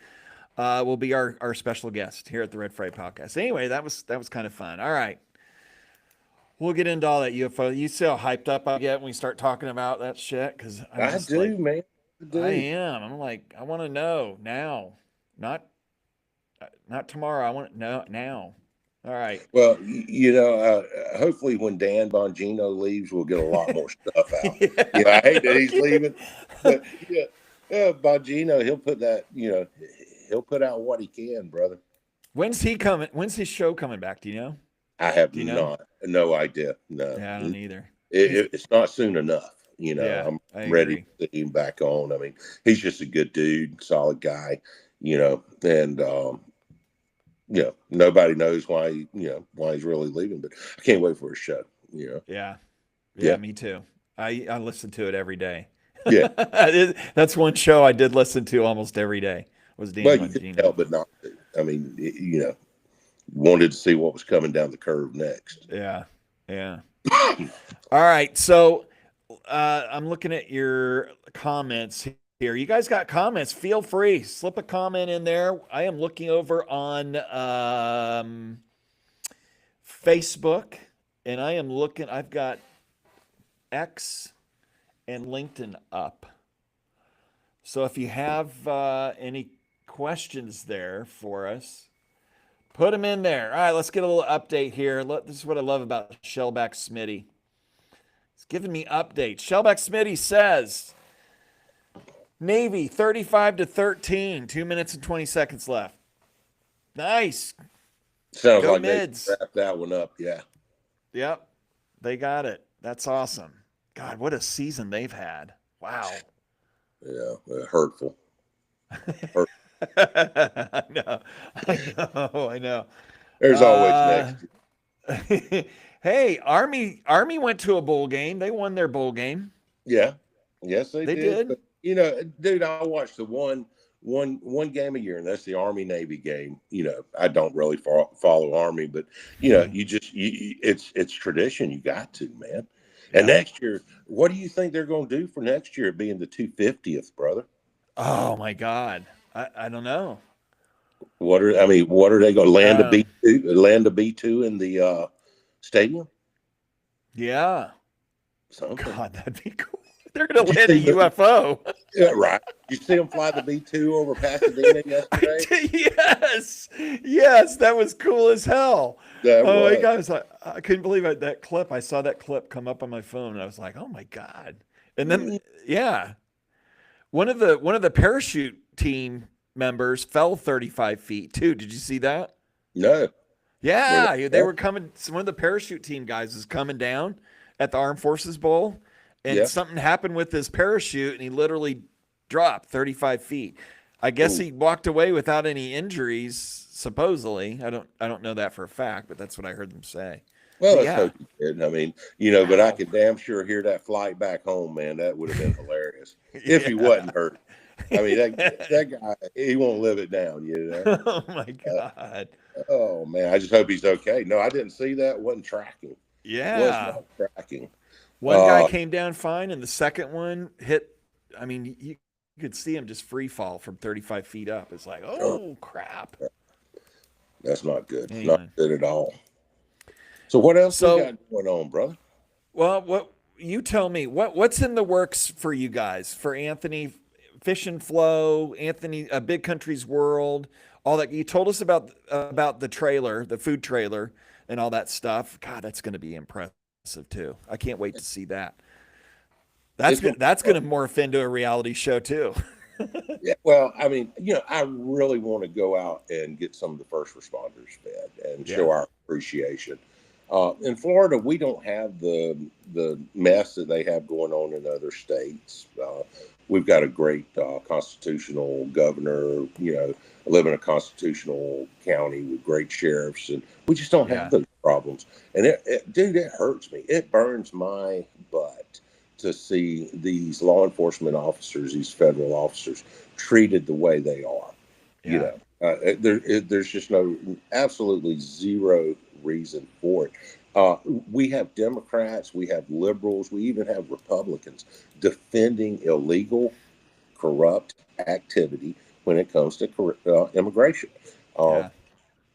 will be our special guest here at the Red Friday Podcast. Anyway, that was kind of fun. All right, we'll get into all that UFO. You see how hyped up I get when we start talking about that shit? Because I'm I just like, do, man. I I do. am. I'm like, I want to know now, not not tomorrow. I want to know now. All right. Well, hopefully when Dan Bongino leaves, we'll get a lot more stuff out. I hate that he's Yeah. leaving, but Bongino, he'll put out what he can, brother. When's he coming? When's his show coming back? Do you know? I have Do you know? no idea. No, Yeah, I don't either. it's not soon enough. Yeah, I'm I ready agree. to see him back on. I mean, he's just a good dude, solid guy, and nobody knows why he's really leaving, but I can't wait for his show. Yeah. Yeah, Yeah, me too. I listen to it every day. yeah. That's one show I did listen to almost every day was Dan Well, you couldn't Bongino. help but not to. I mean, wanted to see what was coming down the curve next. Yeah. Yeah. All right. So I'm looking at your comments here. You guys got comments? Feel free. Slip a comment in there. I am looking over on Facebook and I am looking, I've got X and LinkedIn up. So if you have any questions there for us, put them in there. All right, let's get a little update here. This is what I love about Shellback Smitty. He's giving me updates. Shellback Smitty says Navy 35-13, 2 minutes and 20 seconds left. Nice. Sounds Go like they mids. wrapped that one up. Yeah, Yep, they got it. That's awesome. God, what a season they've had. Wow. yeah, hurtful. Or I know, I know. there's always Uh, next year. hey, Army went to a bowl game. They won their bowl game. Yeah, yes, they They did. did. But dude, I watch the one game a year, and that's the Army Navy game. I don't really follow Army, but you just it's tradition. You got to, man. And Yeah. next year, what do you think they're going to do for next year, being the 250th, brother? Oh my God. I don't know. What are they going to land a Um, B2, land a B2 in the stadium? yeah. Something. God, that'd be cool. They're gonna Did you land a see the UFO. Yeah, right? You see them fly the B2 over Pasadena I yesterday? did, yes, yes, that was cool as hell. That Oh my was. God, I couldn't believe that clip. I saw that clip come up on my phone, and I was like, oh my God. And then, yeah, one of the parachute team members fell 35 feet too. Did you see that? No. Were Yeah, they they? were coming. One of the parachute team guys is coming down at the Armed Forces Bowl, and Yeah. something happened with his parachute, and he literally dropped 35 feet. I guess Ooh. he walked away without any injuries, supposedly. I don't know that for a fact, but that's what I heard them say. Well, But let's yeah, hope he did. I mean, but I wow, could damn sure hear that flight back home, man. That would have been hilarious if he yeah. wasn't hurt. I mean, that guy, he won't live it down, Oh my Uh, God. oh man, I just hope he's okay. No, I didn't see that. Wasn't tracking. Was Yeah. not tracking. One guy Uh, came down fine, and the second one hit. I mean, you could see him just free fall from 35 feet up. It's like, oh, oh crap. that's not good. Not Anyway, good at all. So what else we so got going on, brother? well, what you tell me? What's in the works for you guys? For Anthony, Fish and Flow, Anthony, Big Country's World, all that. You told us about the trailer, the food trailer, and all that stuff. God, that's going to be impressive too. I can't wait to see that. It's gonna That's going to morph into a reality show too. Yeah, well, I mean, I really want to go out and get some of the first responders fed and Yeah, show our appreciation. In Florida, we don't have the mess that they have going on in other states. We've got a great constitutional governor. I live in a constitutional county with great sheriffs, and we just don't have yeah, those problems. And dude, it hurts me. It burns my butt to see these law enforcement officers, these federal officers, treated the way they are. You yeah, know, there's just absolutely zero reason for it. We have Democrats, we have liberals, we even have Republicans defending illegal, corrupt activity when it comes to immigration. Uh, yeah,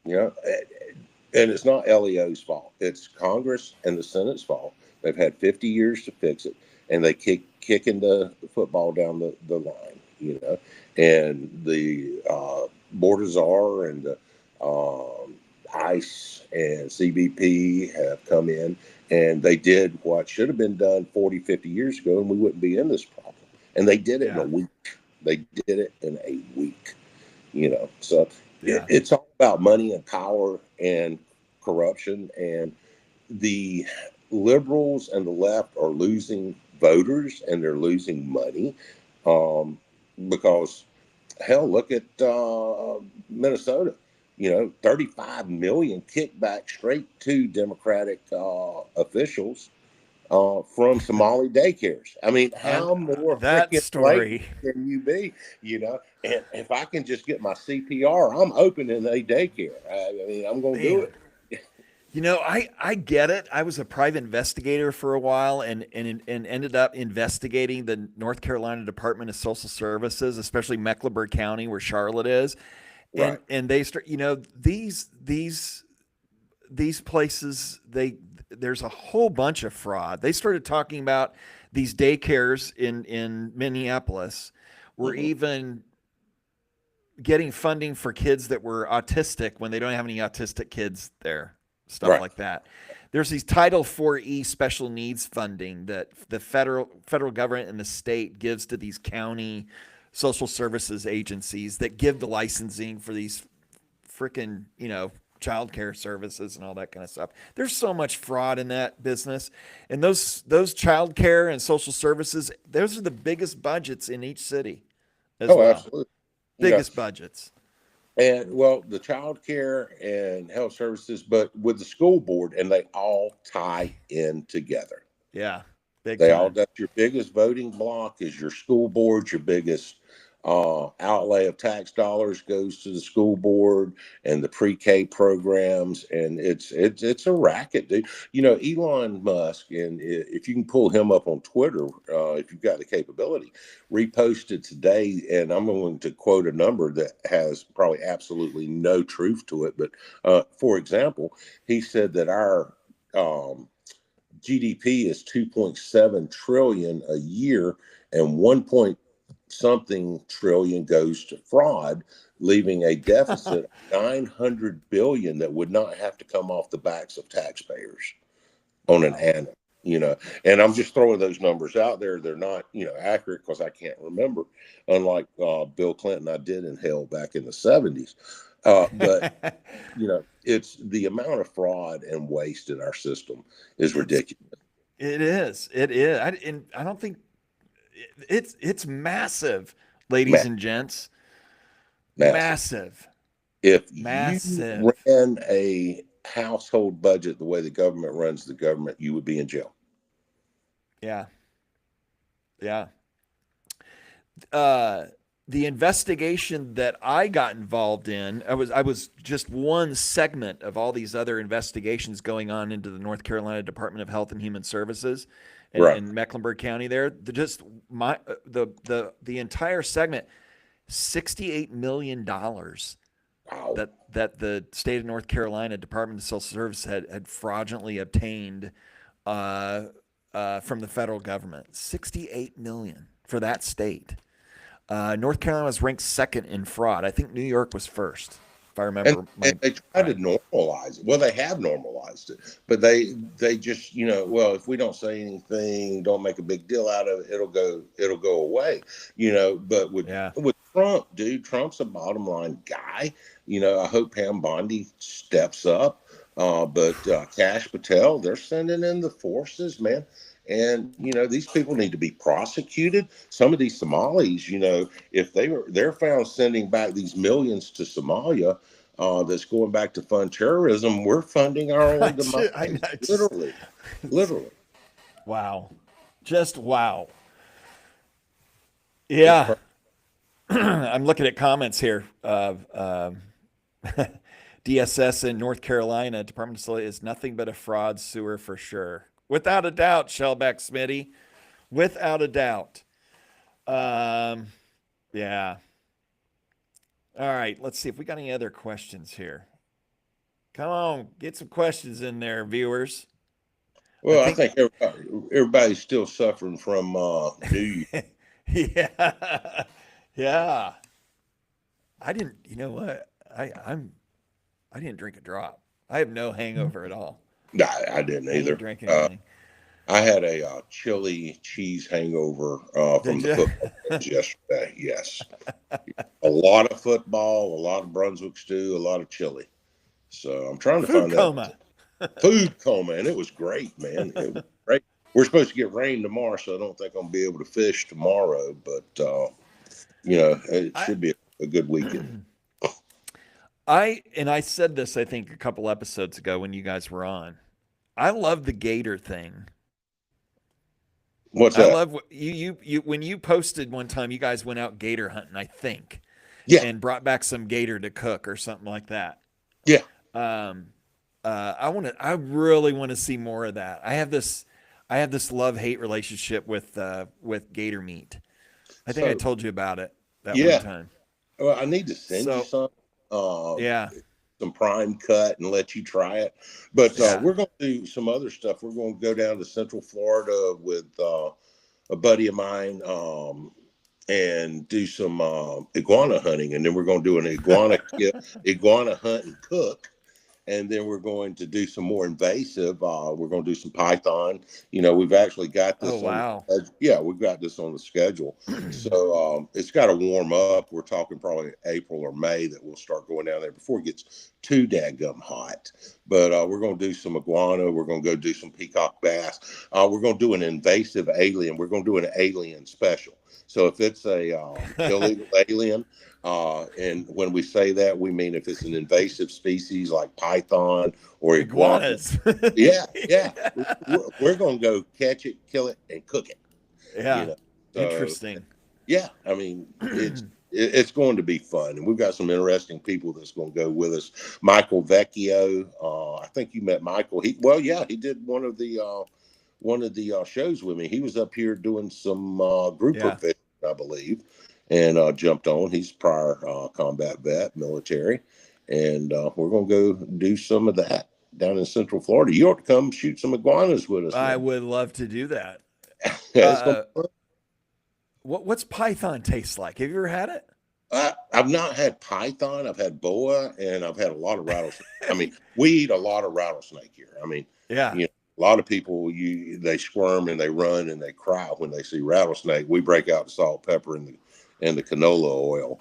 you know, and it's not LEO's fault. It's Congress and the Senate's fault. They've had 50 years to fix it, and they kicking the football down the line. And the Border Czar and the ICE and CBP have come in, and they did what should have been done 40, 50 years ago, and we wouldn't be in this problem. And they did it in a yeah, week. They did it in a week. So yeah, it's all about money and power and corruption, and the liberals and the left are losing voters and they're losing money, because hell, look at Minnesota. 35 million kickback straight to Democratic officials from Somali daycares. I mean, how more that freaking blatant story. can you be? And if I can just get my CPR, I'm opening a daycare. I mean, I'm going to do Man, it. I get it. I was a private investigator for a while, and ended up investigating the North Carolina Department of Social Services, especially Mecklenburg County, where Charlotte is, and Right. and they start. These places, there's a whole bunch of fraud. They started talking about these daycares in Minneapolis were Hmm. even getting funding for kids that were autistic when they don't have any autistic kids there, stuff Right. like that. There's these Title 4E special needs funding that the federal government and the state gives to these county social services agencies that give the licensing for these freaking, child care services and all that kind of stuff. There's so much fraud in that business. And those child care and social services, those are the biggest budgets in each city as Oh, well. absolutely. you know, Biggest budgets. and well, the child care and health services, but with the school board, and they all tie in together. Yeah, big They all, time. that's your biggest voting block is your school board. Your biggest outlay of tax dollars goes to the school board and the pre-K programs, and it's a racket, dude. You know, Elon Musk, and if you can pull him up on Twitter, if you've got the capability, reposted today, and I'm going to quote a number that has probably absolutely no truth to it, but for example, he said that our GDP is 2.7 trillion a year, and 1 point something trillion goes to fraud, leaving a deficit of 900 billion that would not have to come off the backs of taxpayers on an Wow. annual. You know, and I'm just throwing those numbers out there. They're not, accurate because I can't remember. Unlike Bill Clinton, I did inhale back in the 70s. But it's the amount of fraud and waste in our system is it's ridiculous. it is. It is. And I don't think it's massive, ladies Ma- and gents. Massive. Massive. If you Massive. ran a household budget the way the government runs the government, you would be in jail. Yeah. Yeah. Uh the investigation that I got involved in, I was just one segment of all these other investigations going on into the North Carolina Department of Health and Human Services Right. in Mecklenburg County there. Just my the entire segment, $68 million Wow. that the state of North Carolina Department of Social Service had fraudulently obtained from the federal government. 68 million for that state. North Carolina was ranked second in fraud. I think New York was first, if I And, remember and they try to right. normalize it. Well, they have normalized it, but they just, well, if we don't say anything, don't make a big deal out of it, it'll go away. But Yeah. with Trump, dude, Trump's a bottom line guy. I hope Pam Bondi steps up. But Cash Patel, they're sending in the forces, man. And these people need to be prosecuted. Some of these Somalis, if they're found sending back these millions to Somalia, that's going back to fund terrorism, we're funding our own demise. I just Literally, literally. wow. Just wow. It's Yeah. I'm looking at comments here of DSS in North Carolina, Department of State is nothing but a fraud sewer for sure. Without a doubt, Shellback Smitty. Without a doubt. Yeah. All right. Let's see if we got any other questions here. Come on, get some questions in there, viewers. I Well, I think, think everybody's still suffering from New Year. yeah, yeah. I didn't. You know what? I didn't drink a drop. I have no hangover at all. I didn't I ain't either. drinking anything. I had a chili cheese hangover from Did the you? football games yesterday. Yes, a lot of football, a lot of Brunswick stew, a lot of chili. So I'm trying to Food find that coma. food coma, and it was great, man. It was great. We're supposed to get rain tomorrow, so I don't think I'm gonna be able to fish tomorrow. But it I should be a good weekend. I said this I think a couple episodes ago when you guys were on. I love the gator thing. What's I that? love what you when you posted one time you guys went out gator hunting, I think, Yeah, and brought back some gator to cook or something like that. yeah. Um I really want to see more of that. I have this love-hate relationship with gator meat. I think I So told you about it that one yeah, time. well, I need to send you So, uh, yeah. some prime cut and let you try it. But Yeah. we're going to do some other stuff. We're going to go down to Central Florida with a buddy of mine and do some iguana hunting, and then we're going to do an iguana hunt and cook. And then we're going to do some more invasive. We're going to do some python. We've actually got Oh, this on. wow. Yeah, we've got this on the schedule. So it's got to warm up. We're talking probably April or May that we'll start going down there before it gets too dadgum hot. But we're going to do some iguana. We're going to go do some peacock bass. We're going to do an invasive alien. We're going to do an alien special. So if it's a illegal alien, And when we say that, we mean if it's an invasive species like python or iguana. Iguanas. Yeah. We're going to go catch it, kill it, and cook it. You Yeah. know, so Interesting. yeah, I mean, it's going to be fun, and we've got some interesting people that's going to go with us. Michael Vecchio, I think you met Michael. He did one of the shows with me. He was up here doing some grouper Yeah. fishing, I believe, and jumped on. He's prior combat vet, military, and we're going to go do some of that down in Central Florida. You ought to come shoot some iguanas with us, I man. would love to do that. Yeah, it's going Uh, to be fun. what's python taste like? Have you ever had I've not had python. I've had boa, and I've had a lot of rattlesnake. I mean, we eat a lot of rattlesnake here. I mean, it? Yeah. you know, a lot of people they squirm and they run and they cry when they see rattlesnake. We break out the salt, pepper, and the canola oil.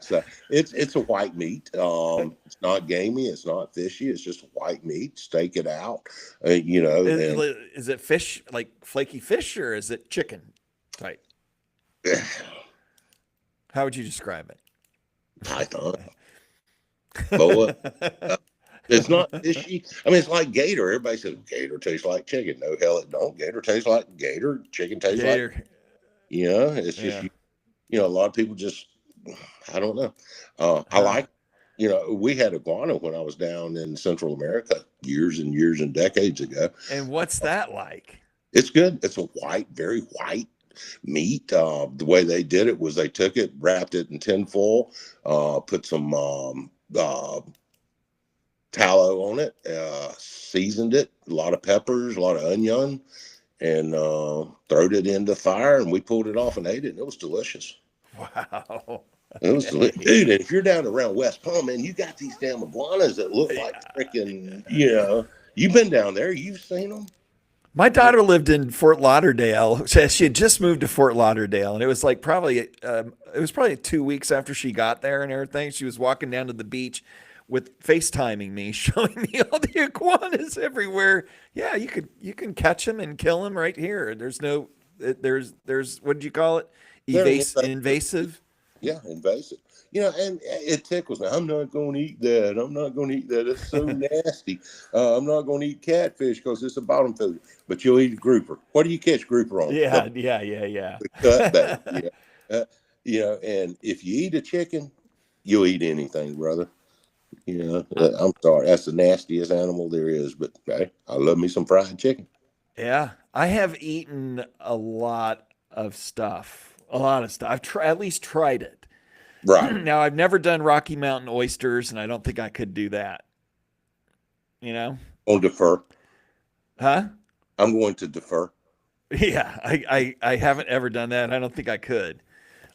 So it's a white meat. It's not gamey. It's not fishy. It's just white meat. Steak it out. And Is it fish, like flaky fish, or is it chicken type? How would you describe it? python, boa. It's not fishy. I mean, it's like gator. Everybody says gator tastes like chicken. No, hell, it don't. Gator tastes like gator. Chicken tastes like, Gator. it's just, Yeah. a lot of people just, I don't know. I Huh. like, we had iguana when I was down in Central America years and years and decades ago. And what's that like? It's good. It's a white, very white meat. The way they did it was they took it, wrapped it in tinfoil, put some tallow on it, seasoned it, a lot of peppers, a lot of onion, and throwed it in the fire, and we pulled it off and ate it, and it was delicious. Wow. It was delicious. Dude, and if you're down around West Palm, man, you got these damn iguanas that look like freaking, you've been down there, you've seen them. My daughter lived in Fort Lauderdale. She had just moved to Fort Lauderdale, and it was like probably 2 weeks after she got there and everything. She was walking down to the beach with FaceTiming me, showing me all the iguanas everywhere. Yeah, you can catch them and kill them right here. There's what did you call it? They're Invasive. Yeah, invasive. And it tickles me. I'm not going to eat that. I'm not going to eat that. It's so nasty. I'm not going to eat catfish because it's a bottom feeder. But you'll eat a grouper. What do you catch grouper on? Yeah. The cut back. And if you eat a chicken, you'll eat anything, brother. I'm sorry. That's the nastiest animal there is. But hey, I love me some fried chicken. Yeah, I have eaten a lot of stuff. A lot of stuff. At least tried it. Right. Now, I've never done Rocky Mountain oysters, and I don't think I could do that. You know? I'll defer. Huh? I'm going to defer. Yeah, I haven't ever done that. I don't think I could.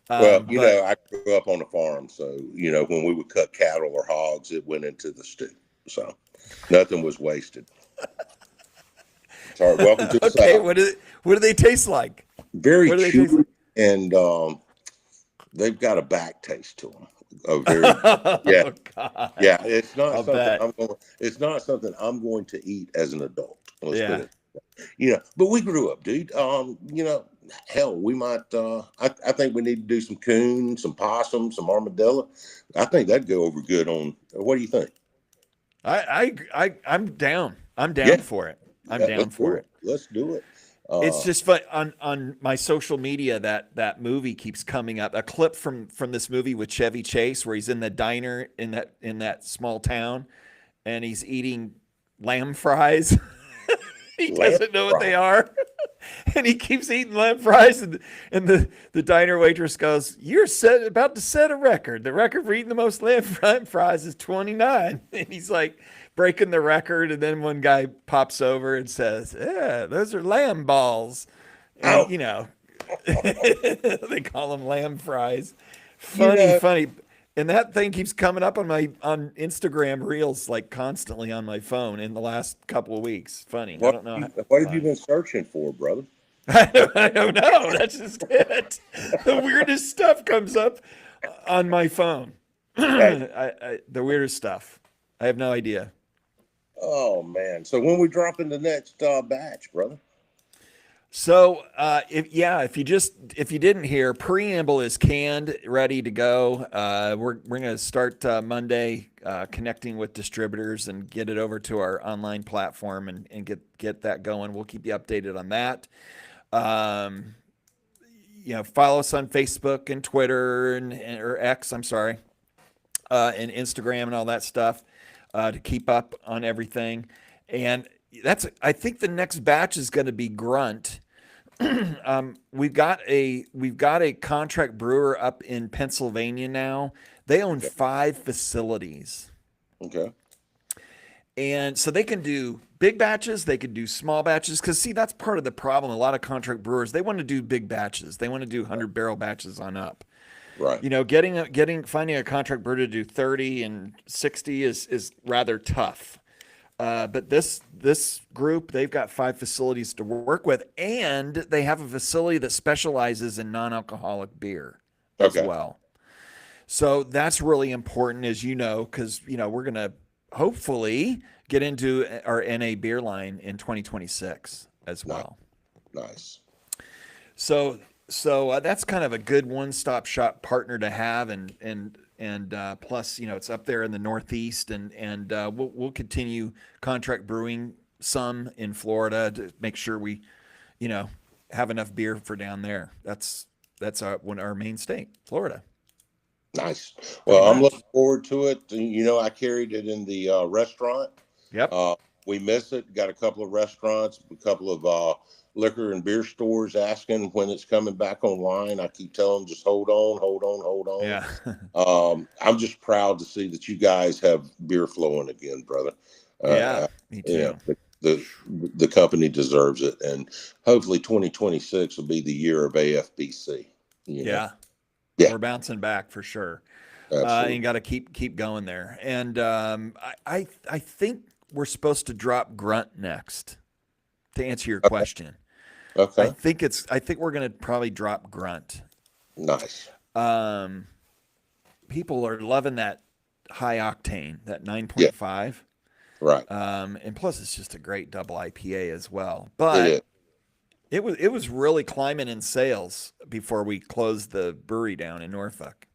Well, But I grew up on a farm, so when we would cut cattle or hogs, it went into the stew. So nothing was wasted. Sorry, welcome to the okay, South. what do they taste like? Very What do they taste chewy, like? and they've got a back taste to them. A very yeah, Oh God, yeah. It's not I'll something bet. I'm going. It's not something I'm going to eat as an adult. Let's put Yeah. it. But we grew up, dude. Hell, we might. I think we need to do some coon, some possum, some armadillo. I think that'd go over good on. What do you think? I'm down. I'm down Yeah, for it. I'm yeah, down let's do for it. it. Let's do it. It's Uh, just fun on my social media that movie keeps coming up. A clip from this movie with Chevy Chase where he's in the diner in that small town and he's eating lamb fries. He lamb doesn't know what fry. they are. And he keeps eating lamb fries and the diner waitress goes, "You're about to set a record. The record for eating the most lamb fries is 29." And he's like breaking the record, and then one guy pops over and says, "Yeah, those are lamb balls." And Oh, they call them lamb fries. you Funny, know, funny. And that thing keeps coming up on Instagram Reels like constantly on my phone in the last couple of weeks. Funny. I don't know what have you why. been searching for, brother? I don't know. That's just it. The weirdest stuff comes up on my phone. Hey, The weirdest stuff. I have no idea. oh man. So when we dropping the next batch, brother? So, if you didn't hear, Preamble is canned, ready to go. We're gonna start Monday connecting with distributors and get it over to our online platform and get that going. We'll keep you updated on that. Um, follow us on Facebook and Twitter or X. I'm sorry, and Instagram and all that stuff to keep up on everything. And I think the next batch is going to be Grunt. We've got a contract brewer up in Pennsylvania now. They own Okay. 5 facilities, Okay. and so they can do big batches. They can do small batches. Because see, that's part of the problem. A lot of contract brewers, they want to do big batches. They want to do 100 barrel batches on up. Right. Finding a contract brewer to do 30 and 60 is rather tough. But this group, they've got 5 facilities to work with, and they have a facility that specializes in non-alcoholic beer as Okay. well. So that's really important, as you know, because we're gonna hopefully get into our NA beer line in 2026 as Nice. well. Nice. So that's kind of a good one-stop shop partner to have, and plus, it's up there in the Northeast, and we'll continue contract brewing some in Florida to make sure we, have enough beer for down there. That's our main state, Florida. Nice. Pretty Well, I'm much. looking forward to it. I carried it in the restaurant. Yep. We miss it. Got a couple of restaurants, a couple of liquor and beer stores asking when it's coming back online. I keep telling them, just hold on, hold on, hold Yeah. on. I'm just proud to see that you guys have beer flowing again, brother. Yeah. Me Yeah, too. the company deserves it, and hopefully 2026 will be the year of AFBC. Yeah. Yeah, We're bouncing back for sure. absolutely. And got to keep going there. And I think we're supposed to drop Grunt next. To answer your question, Okay, I think we're gonna probably drop Grunt. nice. Um, People are loving that high octane, that Yeah, 9.5. right. And plus it's just a great double IPA as well. It But is. it was really climbing in sales before we closed the brewery down in Norfolk.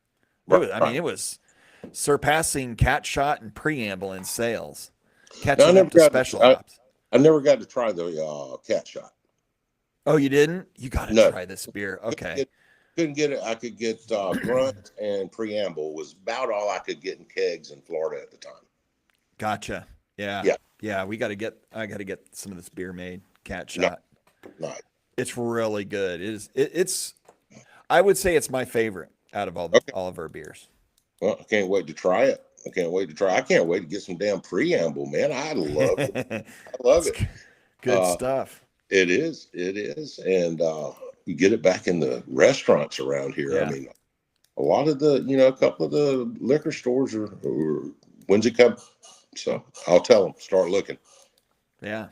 Right, I mean, right. it was surpassing Cat Shot and Preamble in sales, Now, catching up to Special Hops. I never got to try the cat shot. Oh, you didn't? You got to No, try this beer. couldn't Okay. get, couldn't get it. I could get Grunt and Preamble was about all I could get in kegs in Florida at the time. Gotcha. Yeah. Yeah, Yeah. I got to get some of this beer made. Cat no, Shot. nice. It's really good. I would say it's my favorite out of Okay. all of our beers. Well, I can't wait to try it. I can't wait to try. I can't wait to get some damn Preamble, man. I love it. I love It's it. good stuff. It is. It is. And you get it back in the restaurants around here. I Yeah. mean, a lot of a couple of the liquor stores are when's it come? So I'll tell them, start looking. Yeah.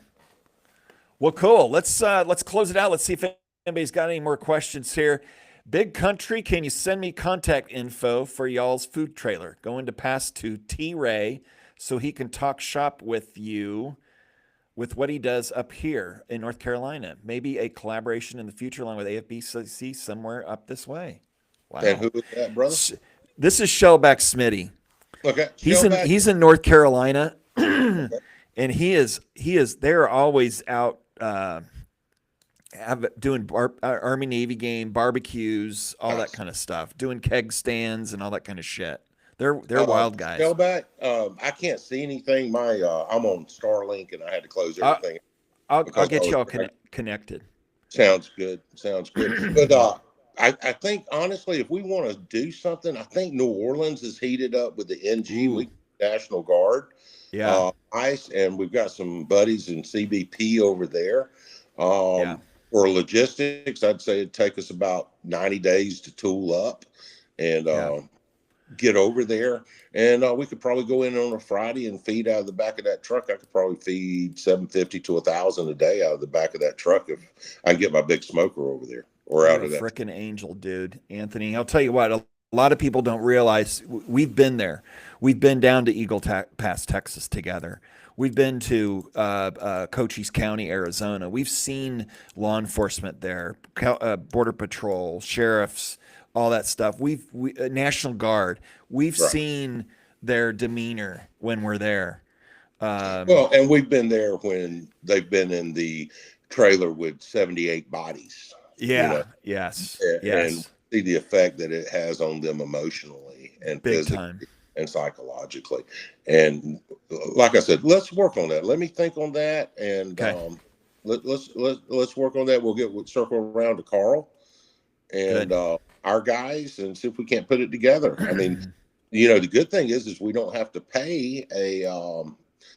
Well, cool. Let's close it out. Let's see if anybody's got any more questions here. Big Country, can you send me contact info for y'all's food trailer? Going to pass to T Ray so he can talk shop with you with what he does up here in North Carolina. Maybe a collaboration in the future along with AFBCC somewhere up this way. And Wow. who is that, brother? This is Shellback Smitty. Okay, He's Shellback. in North Carolina, Okay, and they're always out doing Army Navy game barbecues, all that nice. kind of stuff, doing keg stands and all that kind of shit. They're wild guys. Shellback. I can't see anything. I'm on Starlink, and I had to close I, everything I'll because I get was y'all trying. connected. Sounds good. Sounds good. But I think honestly, if we want to do something, I think New Orleans is heated up with the NG. Ooh, We National Guard, yeah, ICE, and we've got some buddies in CBP over there. yeah, For logistics, I'd say it'd take us about 90 days to tool up and yeah. get over there. And we could probably go in on a Friday and feed out of the back of that truck. I could probably feed 750 to 1,000 a day out of the back of that truck if I can get my big smoker over there or You're out a of that. freaking angel, dude, Anthony. I'll tell you what. A lot of people don't realize we've been there. We've been down to Pass, Texas together. We've been to Cochise County, Arizona. We've seen law enforcement there, Border Patrol, sheriffs, all that stuff. National Guard. We've Right. seen their demeanor when we're there. Well, and we've been there when they've been in the trailer with 78 bodies. Yes. And see the effect that it has on them emotionally and Big physically time. and psychologically. And like I said, let's work on that. Let me think on that, and Okay. let's work on that. We'll circle around to Carl and our guys and see if we can't put it together. I mean, the good thing is we don't have to pay a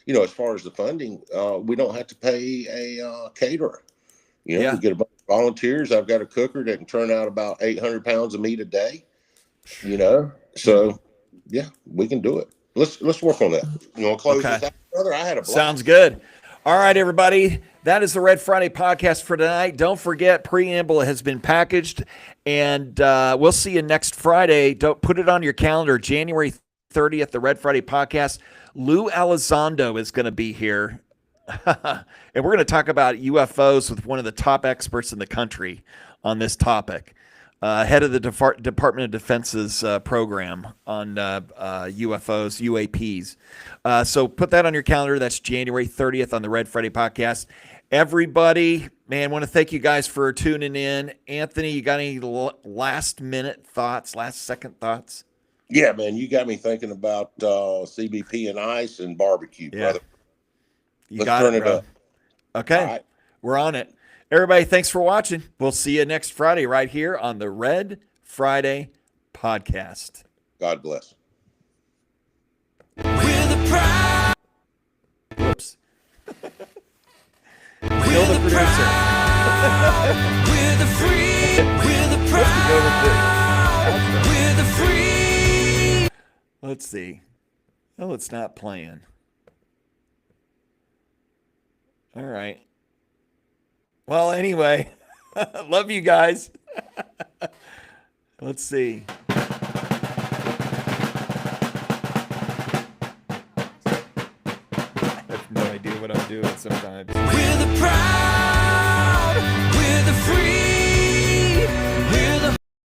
as far as the funding, we don't have to pay a caterer. We get a bunch of volunteers. I've got a cooker that can turn out about 800 pounds of meat a day. So yeah, we can do it. Let's work on that. You want to close this out, brother? I had a blast. Sounds good. All right, everybody. That is the Red Friday podcast for tonight. Don't forget, Preamble has been packaged, and we'll see you next Friday. Don't put it on your calendar, January 30th, the Red Friday podcast. Lou Elizondo is going to be here, and we're going to talk about UFOs with one of the top experts in the country on this topic, head of the Department of Defense's program on UFOs, UAPs. So put that on your calendar. That's January 30th on the Red Friday podcast. Everybody, man, want to thank you guys for tuning in. Anthony, you got any last-second thoughts? Yeah, man, you got me thinking about CBP and ice and barbecue, brother. Let's turn it up. Okay, right. We're on it. Everybody, thanks for watching. We'll see you next Friday right here on the Red Friday podcast. God bless. Whoops. Kill the producer. We're the free. We're the proud. We're the free. Let's see. Oh, it's not playing. All right. Well, anyway, love you guys. Let's see. I have no idea what I'm doing sometimes. We're the proud. We're the free. We're the